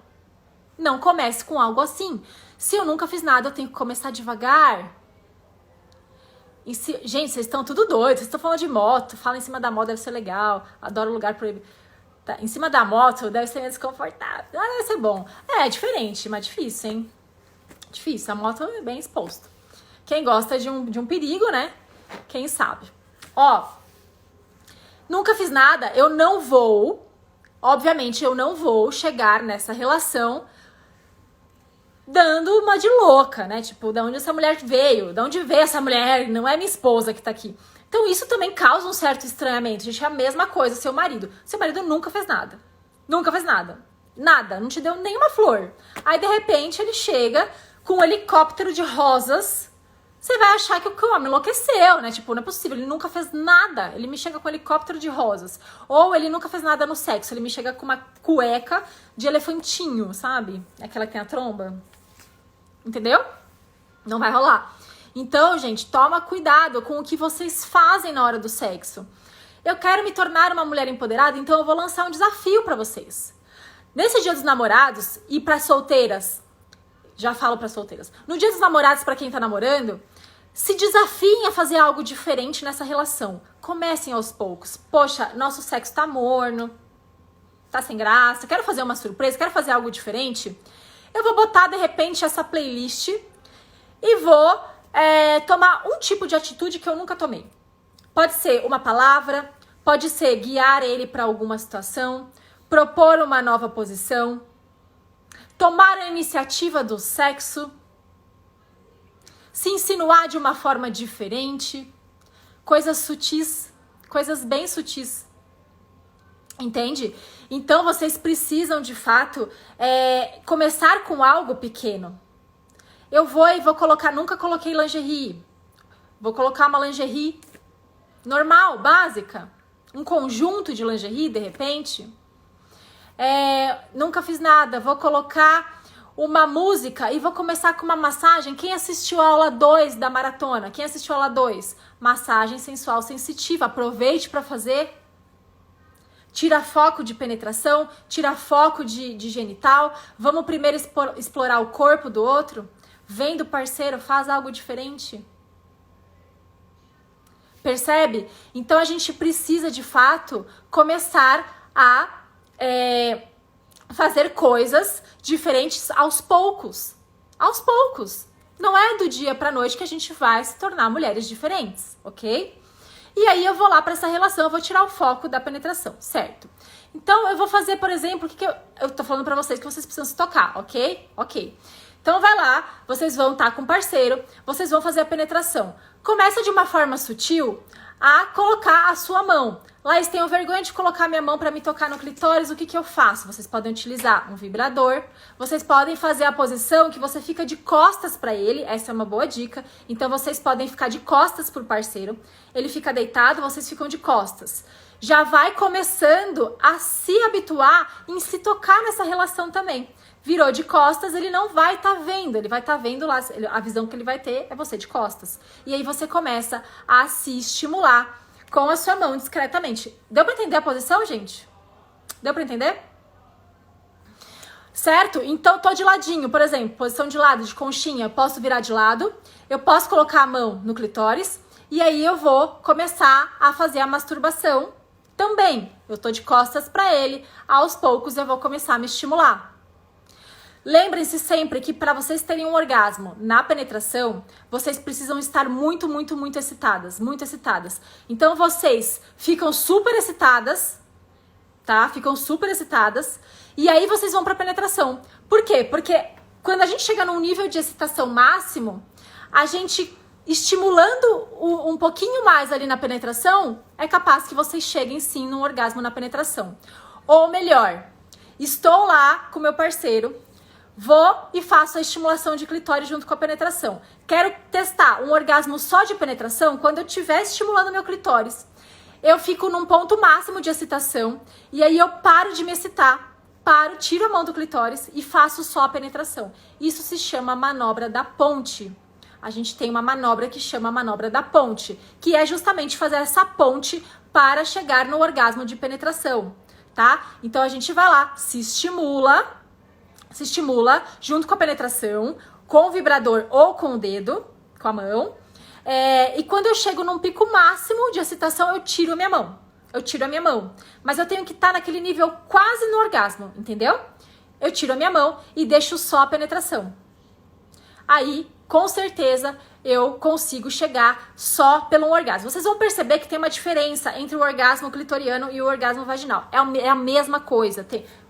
Não comece com algo assim. Se eu nunca fiz nada, eu tenho que começar devagar. Gente, vocês estão tudo doidos, vocês estão falando de moto, fala em cima da moto, deve ser legal, adoro lugar proibido. Tá, em cima da moto deve ser meio desconfortável, deve ser bom. É diferente, mas difícil, hein? Difícil, a moto é bem exposta. Quem gosta de um perigo, né? Quem sabe. Ó, nunca fiz nada, eu não vou, obviamente eu não vou chegar nessa relação dando uma de louca, né? Tipo, da onde essa mulher veio? Da onde veio essa mulher? Não é minha esposa que tá aqui. Então isso também causa um certo estranhamento. Gente, é a mesma coisa, seu marido. Seu marido nunca fez nada. Nunca fez nada. Nada, não te deu nenhuma flor. Aí, de repente, ele chega com um helicóptero de rosas. Você vai achar que o homem enlouqueceu, né? Tipo, não é possível, ele nunca fez nada. Ele me chega com um helicóptero de rosas. Ou ele nunca fez nada no sexo, ele me chega com uma cueca de elefantinho, sabe? Aquela que tem a tromba. Entendeu? Não vai rolar. Então, gente, toma cuidado com o que vocês fazem na hora do sexo. Eu quero me tornar uma mulher empoderada, então eu vou lançar um desafio pra vocês. Nesse Dia dos Namorados e para solteiras, já falo para solteiras. No Dia dos Namorados, para quem tá namorando, se desafiem a fazer algo diferente nessa relação. Comecem aos poucos. Poxa, nosso sexo tá morno, tá sem graça, quero fazer uma surpresa, quero fazer algo diferente. Eu vou botar, de repente, essa playlist e vou tomar um tipo de atitude que eu nunca tomei. Pode ser uma palavra, pode ser guiar ele para alguma situação, propor uma nova posição, tomar a iniciativa do sexo, se insinuar de uma forma diferente, coisas sutis, coisas bem sutis. Entende? Então, vocês precisam, de fato, começar com algo pequeno. Eu vou colocar, nunca coloquei lingerie. Vou colocar uma lingerie normal, básica. Um conjunto de lingerie, de repente. Nunca fiz nada. Vou colocar uma música e vou começar com uma massagem. Quem assistiu a aula 2 da maratona? Quem assistiu a aula 2? Massagem sensual sensitiva. Aproveite para fazer. Tira foco de penetração, tira foco de genital. Vamos primeiro explorar o corpo do outro. Vem do parceiro, faz algo diferente. Percebe? Então a gente precisa, de fato, começar a fazer coisas diferentes aos poucos. Aos poucos. Não é do dia pra noite que a gente vai se tornar mulheres diferentes, ok? E aí eu vou lá para essa relação, eu vou tirar o foco da penetração, certo? Então eu vou fazer, por exemplo, o que eu tô falando para vocês que vocês precisam se tocar, ok? Ok. Então vai lá, vocês vão estar com o parceiro, vocês vão fazer a penetração. Começa de uma forma sutil a colocar a sua mão. Laís, tenho vergonha de colocar minha mão para me tocar no clitóris, o que eu faço? Vocês podem utilizar um vibrador, vocês podem fazer a posição que você fica de costas para ele, essa é uma boa dica. Então vocês podem ficar de costas pro parceiro, ele fica deitado, vocês ficam de costas. Já vai começando a se habituar em se tocar nessa relação também. Virou de costas, ele não vai estar vendo, ele vai estar vendo lá, a visão que ele vai ter é você de costas. E aí você começa a se estimular com a sua mão discretamente. Deu pra entender a posição, gente? Deu pra entender? Certo? Então, tô de ladinho, por exemplo, posição de lado, de conchinha, posso virar de lado, eu posso colocar a mão no clitóris, e aí eu vou começar a fazer a masturbação também. Eu tô de costas pra ele, aos poucos eu vou começar a me estimular. Lembrem-se sempre que para vocês terem um orgasmo na penetração, vocês precisam estar muito, muito, muito excitadas, muito excitadas. Então vocês ficam super excitadas, tá? Ficam super excitadas e aí vocês vão para penetração. Por quê? Porque quando a gente chega num nível de excitação máximo, a gente estimulando um pouquinho mais ali na penetração, é capaz que vocês cheguem sim num orgasmo na penetração. Ou melhor, estou lá com meu parceiro, vou e faço a estimulação de clitóris junto com a penetração. Quero testar um orgasmo só de penetração quando eu estiver estimulando meu clitóris. eu fico num ponto máximo de excitação e aí eu paro de me excitar, tiro a mão do clitóris e faço só a penetração. Isso se chama manobra da ponte. A gente tem uma manobra que chama manobra da ponte, que é justamente fazer essa ponte para chegar no orgasmo de penetração, tá? Então a gente vai lá, se estimula junto com a penetração, com o vibrador ou com o dedo, com a mão. E quando eu chego num pico máximo de excitação, eu tiro a minha mão. Mas eu tenho que estar naquele nível quase no orgasmo, entendeu? Eu tiro a minha mão e deixo só a penetração. Aí, com certeza, eu consigo chegar só pelo orgasmo. Vocês vão perceber que tem uma diferença entre o orgasmo clitoriano e o orgasmo vaginal. É a mesma coisa.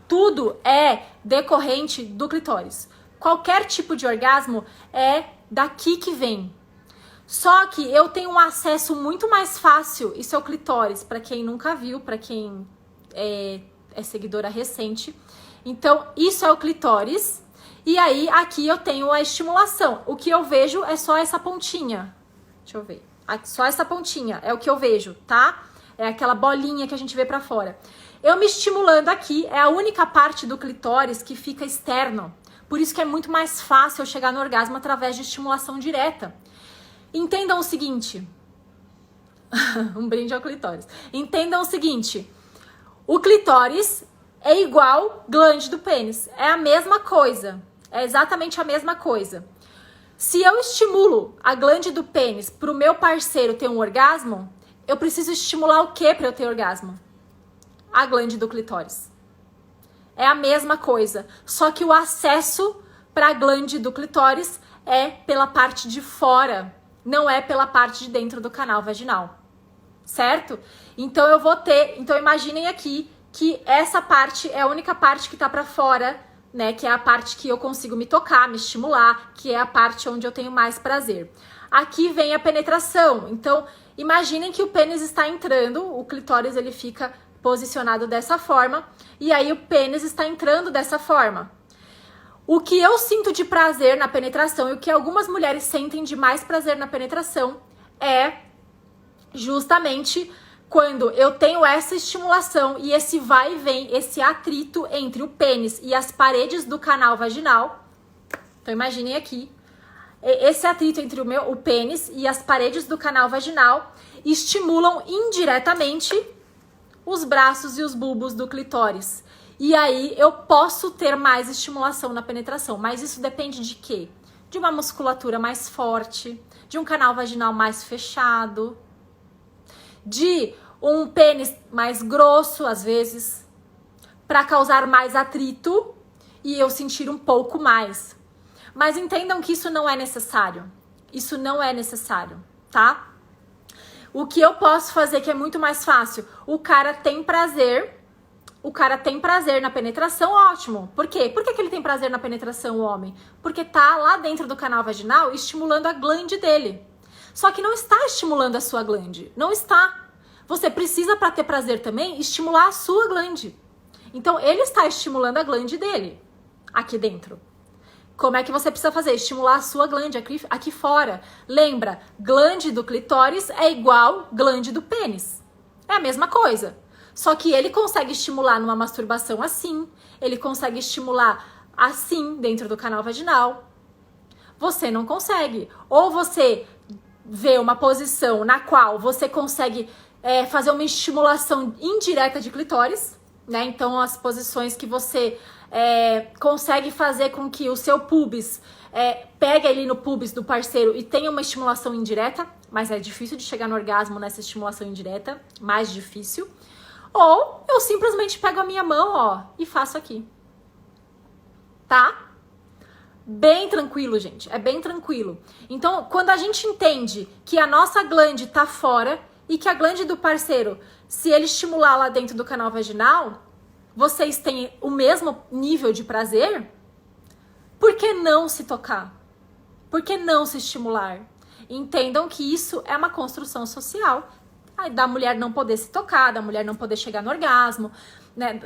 Tudo é decorrente do clitóris. Qualquer tipo de orgasmo é daqui que vem. Só que eu tenho um acesso muito mais fácil, isso é o clitóris, para quem nunca viu, para quem é seguidora recente. Então, isso é o clitóris. E aí, aqui eu tenho a estimulação. O que eu vejo é só essa pontinha. Deixa eu ver. Só essa pontinha é o que eu vejo, tá? É aquela bolinha que a gente vê pra fora. Eu me estimulando aqui, é a única parte do clitóris que fica externo. Por isso que é muito mais fácil eu chegar no orgasmo através de estimulação direta. Entendam o seguinte. Um brinde ao clitóris. Entendam o seguinte. O clitóris é igual glande do pênis. É a mesma coisa. É exatamente a mesma coisa. Se eu estimulo a glande do pênis para o meu parceiro ter um orgasmo, eu preciso estimular o que para eu ter orgasmo? A glande do clitóris. É a mesma coisa. Só que o acesso para a glande do clitóris é pela parte de fora. Não é pela parte de dentro do canal vaginal. Certo? Então eu vou ter... Então imaginem aqui que essa parte é a única parte que tá para fora, né? Que é a parte que eu consigo me tocar, me estimular, que é a parte onde eu tenho mais prazer. Aqui vem a penetração. Então, imaginem que o pênis está entrando, o clitóris ele fica posicionado dessa forma, e aí o pênis está entrando dessa forma. O que eu sinto de prazer na penetração e o que algumas mulheres sentem de mais prazer na penetração é justamente quando eu tenho essa estimulação e esse vai e vem, esse atrito entre o pênis e as paredes do canal vaginal. Então imaginem aqui, esse atrito entre o pênis e as paredes do canal vaginal estimulam indiretamente os braços e os bulbos do clitóris. E aí eu posso ter mais estimulação na penetração, mas isso depende de quê? De uma musculatura mais forte, de um canal vaginal mais fechado, de um pênis mais grosso, às vezes, para causar mais atrito e eu sentir um pouco mais. Mas entendam que isso não é necessário. Isso não é necessário, tá? O que eu posso fazer que é muito mais fácil, o cara tem prazer na penetração, ótimo. Por quê? Por que ele tem prazer na penetração, o homem? Porque tá lá dentro do canal vaginal estimulando a glande dele. Só que não está estimulando a sua glande. Não está. Você precisa, para ter prazer também, estimular a sua glande. Então, ele está estimulando a glande dele, aqui dentro. Como é que você precisa fazer? Estimular a sua glande aqui fora. Lembra, glande do clitóris é igual glande do pênis. É a mesma coisa. Só que ele consegue estimular numa masturbação assim, ele consegue estimular assim dentro do canal vaginal. Você não consegue. Ou você vê uma posição na qual você consegue fazer uma estimulação indireta de clitóris, né? Então, as posições que você consegue fazer com que o seu pubis pegue ali no pubis do parceiro e tenha uma estimulação indireta, mas é difícil de chegar no orgasmo nessa estimulação indireta, mais difícil. Ou eu simplesmente pego a minha mão, ó, e faço aqui. Tá? Bem tranquilo, gente. É bem tranquilo. Então, quando a gente entende que a nossa glande tá fora e que a glande do parceiro, se ele estimular lá dentro do canal vaginal, vocês têm o mesmo nível de prazer, por que não se tocar? Por que não se estimular? Entendam que isso é uma construção social. Da mulher não poder se tocar, da mulher não poder chegar no orgasmo, né?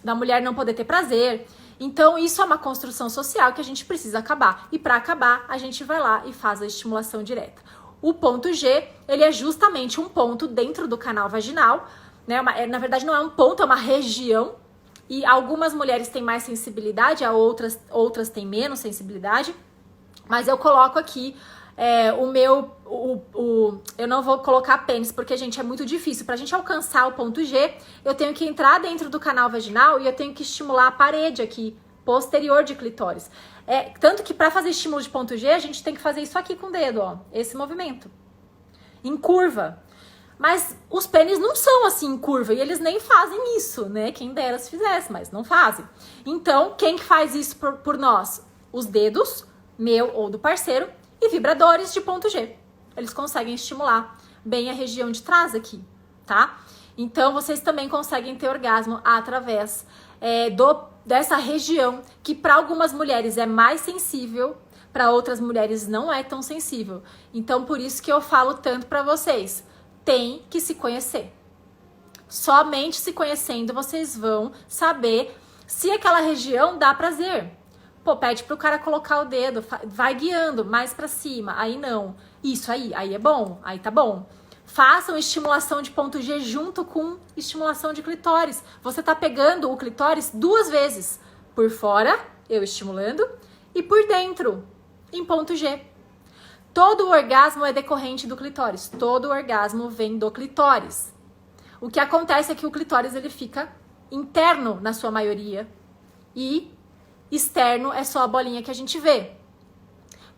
Da mulher não poder ter prazer. Então, isso é uma construção social que a gente precisa acabar. E para acabar, a gente vai lá e faz a estimulação direta. O ponto G, ele é justamente um ponto dentro do canal vaginal, né? Na verdade, não é um ponto, é uma região. E algumas mulheres têm mais sensibilidade, outras têm menos sensibilidade. Mas eu coloco aqui eu não vou colocar pênis, porque, gente, é muito difícil. Pra gente alcançar o ponto G, eu tenho que entrar dentro do canal vaginal e eu tenho que estimular a parede aqui, posterior de clitóris. Tanto que pra fazer estímulo de ponto G, a gente tem que fazer isso aqui com o dedo, ó. Esse movimento. Em curva. Mas os pênis não são assim em curva e eles nem fazem isso, né? Quem dera se fizesse, mas não fazem. Então, quem que faz isso por nós? Os dedos, meu ou do parceiro, e vibradores de ponto G. Eles conseguem estimular bem a região de trás aqui, tá? Então, vocês também conseguem ter orgasmo através dessa região, que para algumas mulheres é mais sensível, para outras mulheres não é tão sensível. Então, por isso que eu falo tanto para vocês, tem que se conhecer. Somente se conhecendo vocês vão saber se aquela região dá prazer. Pô, pede pro cara colocar o dedo, vai guiando mais pra cima, aí não. Isso aí é bom, aí tá bom. Façam estimulação de ponto G junto com estimulação de clitóris. Você tá pegando o clitóris 2 vezes. Por fora, eu estimulando, e por dentro, em ponto G. Todo o orgasmo é decorrente do clitóris. Todo o orgasmo vem do clitóris. O que acontece é que o clitóris ele fica interno na sua maioria e externo é só a bolinha que a gente vê.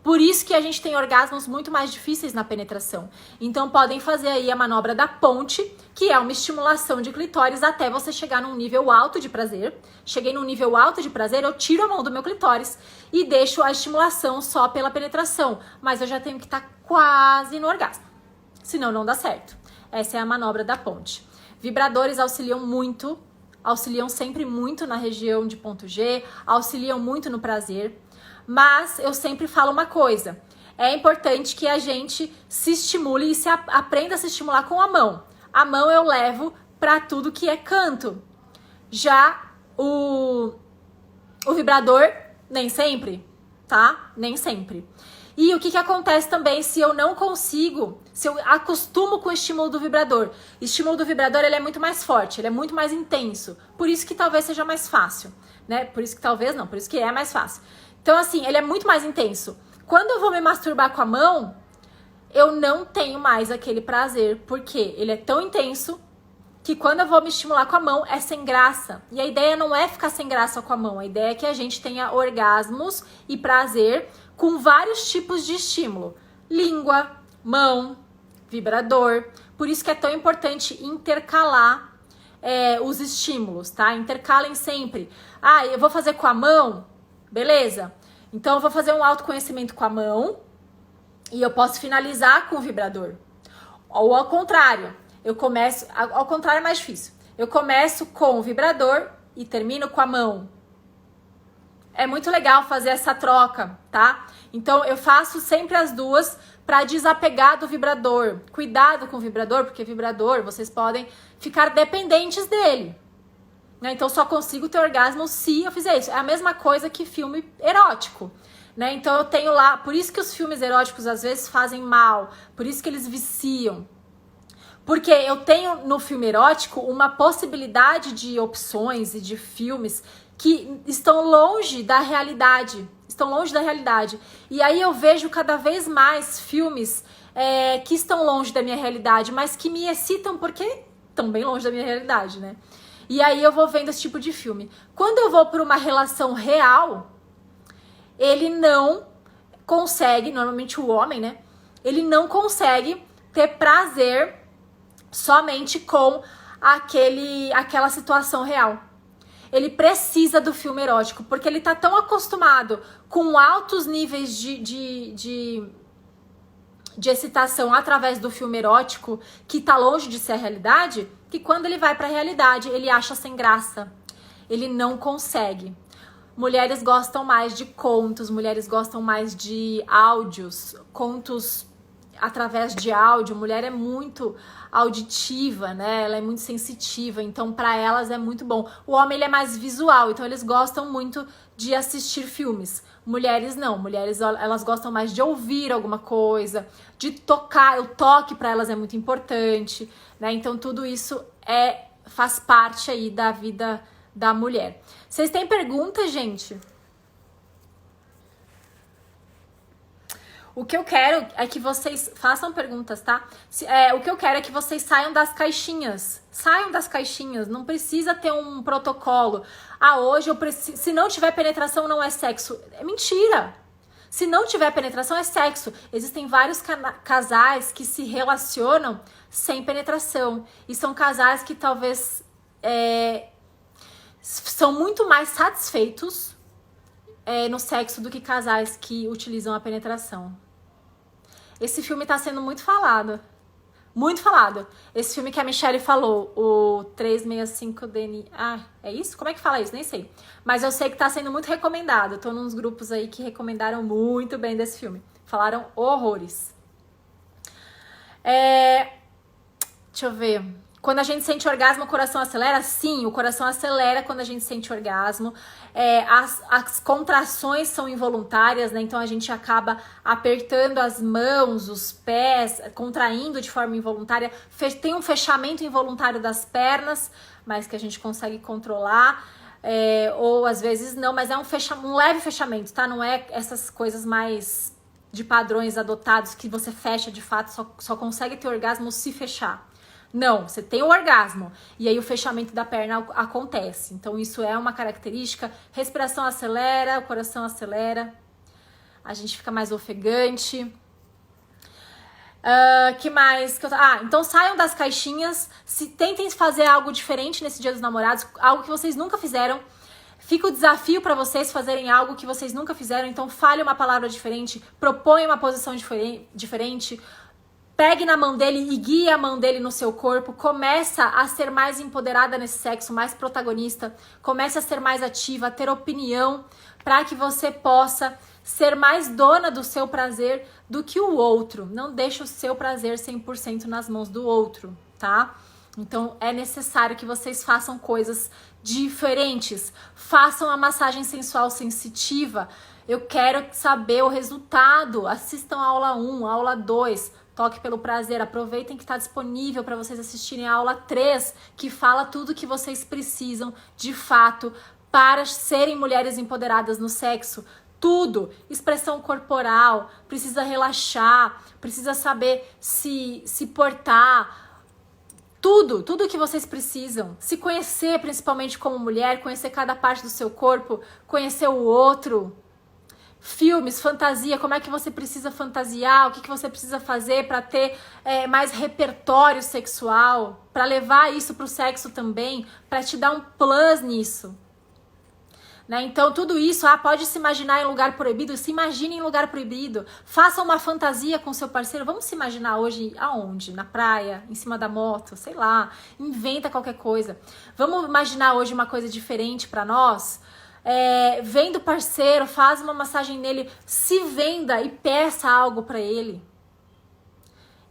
Por isso que a gente tem orgasmos muito mais difíceis na penetração. Então podem fazer aí a manobra da ponte, que é uma estimulação de clitóris até você chegar num nível alto de prazer. Cheguei num nível alto de prazer, eu tiro a mão do meu clitóris e deixo a estimulação só pela penetração. Mas eu já tenho que estar quase no orgasmo. Senão não dá certo. Essa é a manobra da ponte. Vibradores auxiliam sempre muito na região de ponto G, auxiliam muito no prazer. Mas eu sempre falo uma coisa, é importante que a gente se estimule e aprenda a se estimular com a mão. A mão eu levo para tudo que é canto. Já o vibrador, nem sempre, tá? Nem sempre. E o que acontece também se eu não consigo, se eu acostumo com o estímulo do vibrador? O estímulo do vibrador ele é muito mais forte, ele é muito mais intenso. Por isso que talvez seja mais fácil, né? Por isso que talvez não, por isso que é mais fácil. Então, assim, ele é muito mais intenso. Quando eu vou me masturbar com a mão, eu não tenho mais aquele prazer, porque ele é tão intenso que quando eu vou me estimular com a mão, é sem graça. E a ideia não é ficar sem graça com a mão, a ideia é que a gente tenha orgasmos e prazer com vários tipos de estímulo. Língua, mão, vibrador. Por isso que é tão importante intercalar os estímulos, tá? Intercalem sempre. Ah, eu vou fazer com a mão? Beleza. Então, eu vou fazer um autoconhecimento com a mão e eu posso finalizar com o vibrador. Ou ao contrário, ao contrário é mais difícil. Eu começo com o vibrador e termino com a mão. É muito legal fazer essa troca, tá? Então, eu faço sempre as duas para desapegar do vibrador. Cuidado com o vibrador, porque vibrador, vocês podem ficar dependentes dele. Né? Então, só consigo ter orgasmo se eu fizer isso. É a mesma coisa que filme erótico. Né? Então, eu tenho lá... Por isso que os filmes eróticos, às vezes, fazem mal. Por isso que eles viciam. Porque eu tenho no filme erótico uma possibilidade de opções e de filmes que estão longe da realidade. Estão longe da realidade. E aí eu vejo cada vez mais filmes que estão longe da minha realidade, mas que me excitam porque estão bem longe da minha realidade, né? E aí eu vou vendo esse tipo de filme. Quando eu vou para uma relação real, ele não consegue, normalmente o homem, né? Ele não consegue ter prazer somente com aquela situação real. Ele precisa do filme erótico, porque ele tá tão acostumado com altos níveis de excitação através do filme erótico, que tá longe de ser a realidade, que quando ele vai pra realidade, ele acha sem graça. Ele não consegue. Mulheres gostam mais de contos, mulheres gostam mais de áudios, contos através de áudio, mulher é muito auditiva, né? Ela é muito sensitiva, então para elas é muito bom. O homem ele é mais visual, então eles gostam muito de assistir filmes. Mulheres não, mulheres elas gostam mais de ouvir alguma coisa, de tocar, o toque para elas é muito importante, né? Então tudo isso faz parte aí da vida da mulher. Vocês têm perguntas, gente? O que eu quero é que vocês façam perguntas, tá? O que eu quero é que vocês saiam das caixinhas. Saiam das caixinhas. Não precisa ter um protocolo. Hoje eu preciso. Se não tiver penetração, não é sexo. É mentira. Se não tiver penetração, é sexo. Existem vários casais que se relacionam sem penetração. E são casais que talvez são muito mais satisfeitos no sexo do que casais que utilizam a penetração. Esse filme tá sendo muito falado. Muito falado. Esse filme que a Michelle falou, o 365 DNI. É isso? Como é que fala isso? Nem sei. Mas eu sei que tá sendo muito recomendado. Eu tô nos grupos aí que recomendaram muito bem desse filme. Falaram horrores. Deixa eu ver. Quando a gente sente orgasmo, o coração acelera? Sim, o coração acelera quando a gente sente orgasmo. As contrações são involuntárias, né? Então a gente acaba apertando as mãos, os pés, contraindo de forma involuntária. Tem um fechamento involuntário das pernas, mas que a gente consegue controlar. Ou às vezes não, mas é um leve fechamento, tá? Não é essas coisas mais de padrões adotados que você fecha de fato, só consegue ter orgasmo se fechar. Não, você tem o orgasmo e aí o fechamento da perna acontece. Então isso é uma característica. Respiração acelera, o coração acelera, a gente fica mais ofegante. Que mais? Então saiam das caixinhas, tentem fazer algo diferente nesse Dia dos Namorados, algo que vocês nunca fizeram. Fica o desafio para vocês fazerem algo que vocês nunca fizeram. Então fale uma palavra diferente, proponha uma posição diferente. Pegue na mão dele e guie a mão dele no seu corpo. Começa a ser mais empoderada nesse sexo, mais protagonista. Comece a ser mais ativa, a ter opinião, para que você possa ser mais dona do seu prazer do que o outro. Não deixe o seu prazer 100% nas mãos do outro, tá? Então é necessário que vocês façam coisas diferentes. Façam a massagem sensual sensitiva. Eu quero saber o resultado. Assistam a aula 1, a aula 2. Toque pelo prazer, aproveitem que está disponível para vocês assistirem a aula 3, que fala tudo que vocês precisam, de fato, para serem mulheres empoderadas no sexo. Tudo, expressão corporal, precisa relaxar, precisa saber se portar, tudo que vocês precisam. Se conhecer, principalmente como mulher, conhecer cada parte do seu corpo, conhecer o outro. Filmes, fantasia, como é que você precisa fantasiar, o que você precisa fazer para ter mais repertório sexual, para levar isso para o sexo também, para te dar um plus nisso. Né? Então tudo isso, pode se imaginar em lugar proibido, se imagine em lugar proibido, faça uma fantasia com seu parceiro, vamos se imaginar hoje aonde? Na praia, em cima da moto, sei lá, inventa qualquer coisa. Vamos imaginar hoje uma coisa diferente para nós? Vem do parceiro, faz uma massagem nele, se venda e peça algo para ele.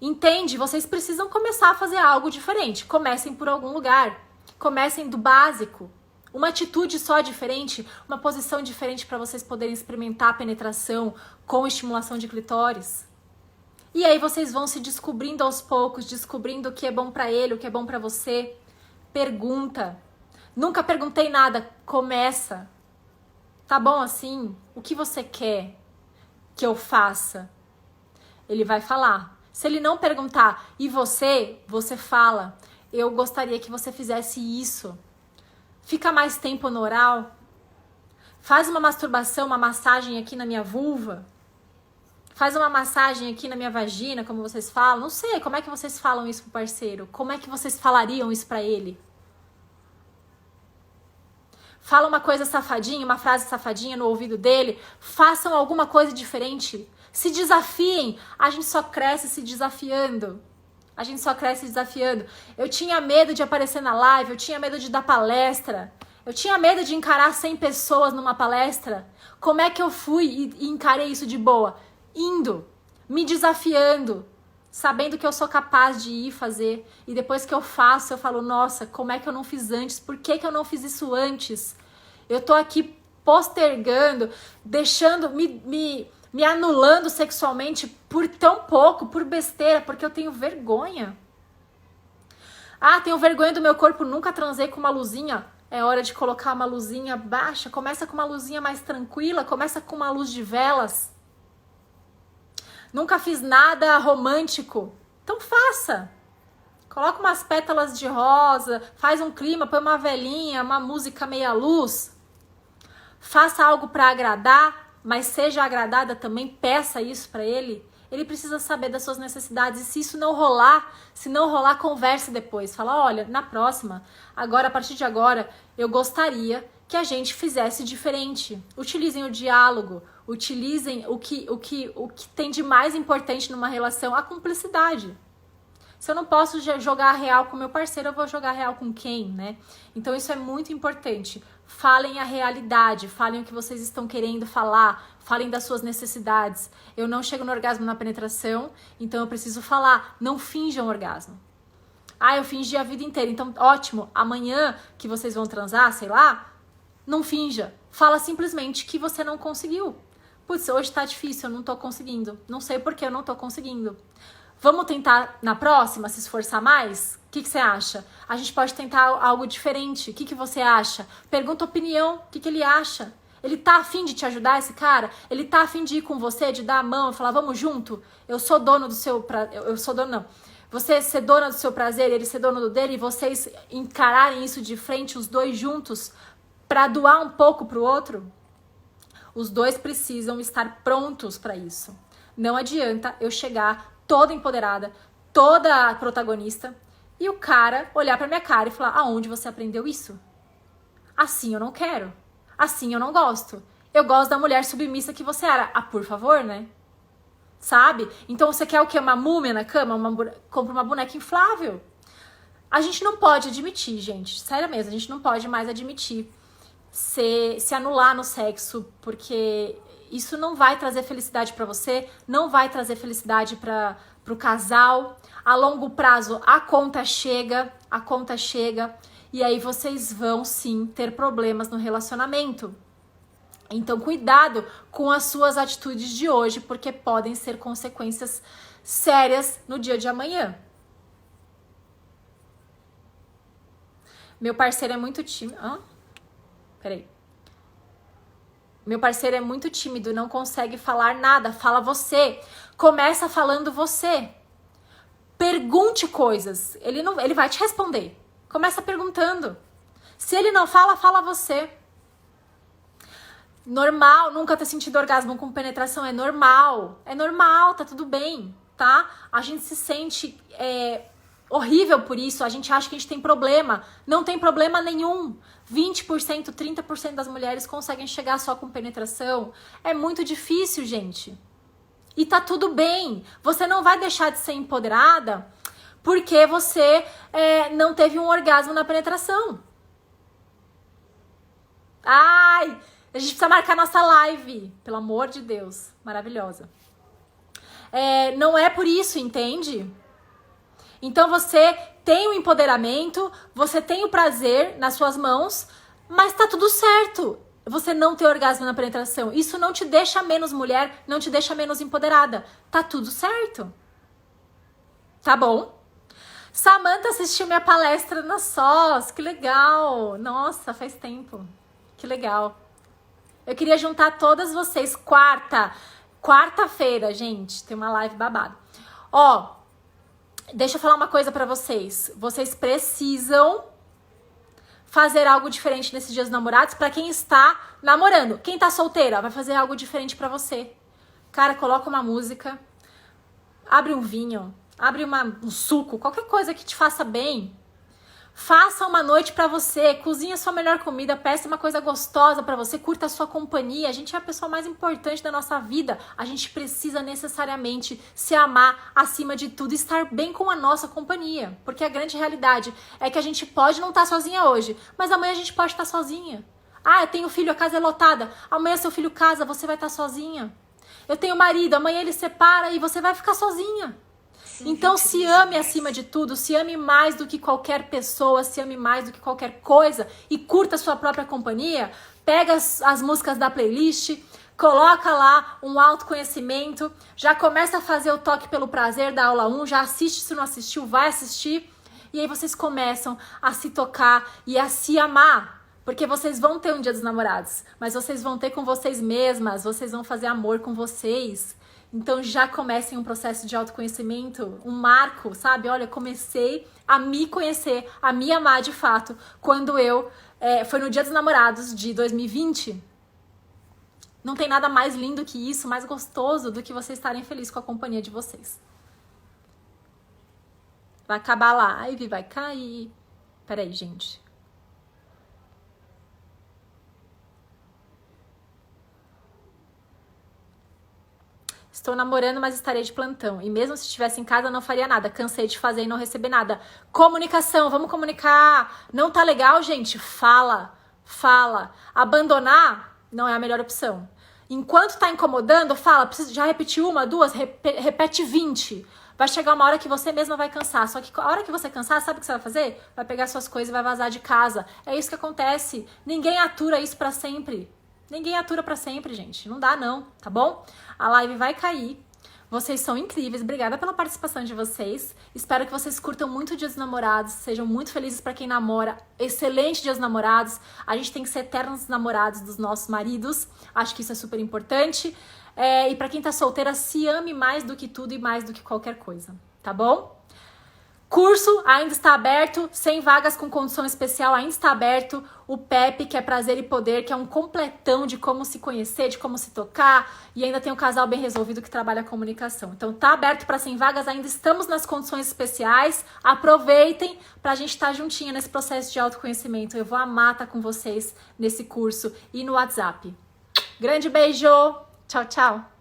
Entende? Vocês precisam começar a fazer algo diferente. Comecem por algum lugar. Comecem do básico. Uma atitude só diferente, uma posição diferente para vocês poderem experimentar a penetração com estimulação de clitóris. E aí vocês vão se descobrindo aos poucos, descobrindo o que é bom para ele, o que é bom para você. Pergunta. Nunca perguntei nada. Começa. Tá bom assim? O que você quer que eu faça? Ele vai falar. Se ele não perguntar, e você fala. Eu gostaria que você fizesse isso. Fica mais tempo no oral. Faz uma masturbação, uma massagem aqui na minha vulva. Faz uma massagem aqui na minha vagina, como vocês falam. Não sei, como é que vocês falam isso pro parceiro? Como é que vocês falariam isso pra ele? Fala uma coisa safadinha, uma frase safadinha no ouvido dele. Façam alguma coisa diferente. Se desafiem. A gente só cresce se desafiando. A gente só cresce desafiando. Eu tinha medo de aparecer na live, eu tinha medo de dar palestra. Eu tinha medo de encarar 100 pessoas numa palestra. Como é que eu fui e encarei isso de boa? Indo, me desafiando, sabendo que eu sou capaz de ir fazer, e depois que eu faço, eu falo, nossa, como é que eu não fiz antes? Por que que eu não fiz isso antes? Eu tô aqui postergando, deixando, me anulando sexualmente por tão pouco, por besteira, porque eu tenho vergonha. Ah, tenho vergonha do meu corpo, nunca transei com uma luzinha. É hora de colocar uma luzinha baixa. Começa com uma luzinha mais tranquila, começa com uma luz de velas. Nunca fiz nada romântico. Então faça. Coloca umas pétalas de rosa, faz um clima, põe uma velinha, uma música meia luz. Faça algo para agradar, mas seja agradada também, peça isso para ele. Ele precisa saber das suas necessidades. E se isso não rolar, converse depois. Fala, olha, na próxima, agora, a partir de agora, eu gostaria que a gente fizesse diferente. Utilizem o diálogo, utilizem o que tem de mais importante numa relação, a cumplicidade. Se eu não posso jogar real com meu parceiro, eu vou jogar real com quem, né? Então isso é muito importante. Falem a realidade, falem o que vocês estão querendo falar, falem das suas necessidades. Eu não chego no orgasmo na penetração, então eu preciso falar. Não finjam orgasmo. Ah, eu fingi a vida inteira, então ótimo. Amanhã que vocês vão transar, sei lá, não finja. Fala simplesmente que você não conseguiu. Putz, hoje tá difícil, eu não tô conseguindo. Não sei por que eu não tô conseguindo. Vamos tentar na próxima, se esforçar mais? O que você acha? A gente pode tentar algo diferente. O que você acha? Pergunta a opinião. O que ele acha? Ele tá afim de te ajudar, esse cara? Ele tá afim de ir com você, de dar a mão e falar, vamos junto? Eu sou dono do seu... Eu sou dono, não. Você ser dona do seu prazer, ele ser dono do dele, e vocês encararem isso de frente, os dois juntos, pra doar um pouco pro outro? Os dois precisam estar prontos pra isso. Não adianta eu chegar toda empoderada, toda protagonista, e o cara olhar pra minha cara e falar, aonde você aprendeu isso? Assim eu não quero. Assim eu não gosto. Eu gosto da mulher submissa que você era. Ah, por favor, né? Sabe? Então você quer o quê? Uma múmia na cama? Compra uma boneca inflável. A gente não pode admitir, gente. Sério mesmo, a gente não pode mais admitir se anular no sexo, porque isso não vai trazer felicidade pra você, não vai trazer felicidade pro casal. A longo prazo, a conta chega, e aí vocês vão sim ter problemas no relacionamento. Então, cuidado com as suas atitudes de hoje, porque podem ser consequências sérias no dia de amanhã. Meu parceiro é muito tímido. Peraí. Meu parceiro é muito tímido, não consegue falar nada. Fala você. Começa falando você. Pergunte coisas. Ele vai te responder. Começa perguntando. Se ele não fala, fala você. Normal, nunca ter sentido orgasmo com penetração é normal. É normal, tá tudo bem, tá? A gente se sente horrível por isso, a gente acha que a gente tem problema. Não tem problema nenhum. 20%, 30% das mulheres conseguem chegar só com penetração. É muito difícil, gente. E tá tudo bem. Você não vai deixar de ser empoderada porque você não teve um orgasmo na penetração. Ai, a gente precisa marcar nossa live. Pelo amor de Deus. Maravilhosa. Não é por isso, entende? Então você tem o empoderamento, você tem o prazer nas suas mãos, mas tá tudo certo. Você não ter orgasmo na penetração. Isso não te deixa menos mulher, não te deixa menos empoderada. Tá tudo certo. Tá bom? Samantha assistiu minha palestra na SOS. Que legal. Nossa, faz tempo. Que legal. Eu queria juntar todas vocês. Quarta-feira, gente. Tem uma live babado. Deixa eu falar uma coisa pra vocês. Vocês precisam fazer algo diferente nesses dias namorados pra quem está namorando. Quem tá solteira vai fazer algo diferente pra você. Cara, coloca uma música, abre um vinho, abre um suco, qualquer coisa que te faça bem. Faça uma noite pra você, cozinha sua melhor comida, peça uma coisa gostosa pra você, curta a sua companhia. A gente é a pessoa mais importante da nossa vida. A gente precisa necessariamente se amar acima de tudo, estar bem com a nossa companhia. Porque a grande realidade é que a gente pode não estar sozinha hoje, mas amanhã a gente pode estar sozinha. Ah, eu tenho filho, a casa é lotada. Amanhã seu filho casa, você vai estar sozinha. Eu tenho marido, amanhã ele separa e você vai ficar sozinha. Então se ame acima de tudo, se ame mais do que qualquer pessoa, se ame mais do que qualquer coisa e curta a sua própria companhia. Pega as músicas da playlist, coloca lá um autoconhecimento, já começa a fazer o toque pelo prazer da aula 1, já assiste, se não assistiu, vai assistir. E aí vocês começam a se tocar e a se amar. Porque vocês vão ter um dia dos namorados, mas vocês vão ter com vocês mesmas, vocês vão fazer amor com vocês. Então já comecem um processo de autoconhecimento, um marco, sabe? Olha, comecei a me conhecer, a me amar de fato, quando foi no dia dos namorados de 2020. Não tem nada mais lindo que isso, mais gostoso do que vocês estarem felizes com a companhia de vocês. Vai acabar a live, vai cair. Peraí, gente. Estou namorando, mas estarei de plantão. E mesmo se estivesse em casa, não faria nada. Cansei de fazer e não receber nada. Comunicação, vamos comunicar. Não tá legal, gente? Fala. Abandonar não é a melhor opção. Enquanto tá incomodando, fala. Já repetiu uma, duas? Repete 20. Vai chegar uma hora que você mesma vai cansar. Só que a hora que você cansar, sabe o que você vai fazer? Vai pegar suas coisas e vai vazar de casa. É isso que acontece. Ninguém atura isso pra sempre. Ninguém atura pra sempre, gente. Não dá, não, tá bom? A live vai cair. Vocês são incríveis. Obrigada pela participação de vocês. Espero que vocês curtam muito o Dia dos Namorados. Sejam muito felizes pra quem namora. Excelente Dia dos Namorados. A gente tem que ser eternos namorados dos nossos maridos. Acho que isso é super importante. E pra quem tá solteira, se ame mais do que tudo e mais do que qualquer coisa, tá bom? Curso ainda está aberto, 100 vagas com condição especial ainda está aberto. O PEP, que é Prazer e Poder, que é um completão de como se conhecer, de como se tocar. E ainda tem o Casal Bem Resolvido, que trabalha a comunicação. Então tá aberto para 100 vagas, ainda estamos nas condições especiais. Aproveitem para a gente estar juntinha nesse processo de autoconhecimento. Eu vou amar estar com vocês nesse curso e no WhatsApp. Grande beijo! Tchau, tchau!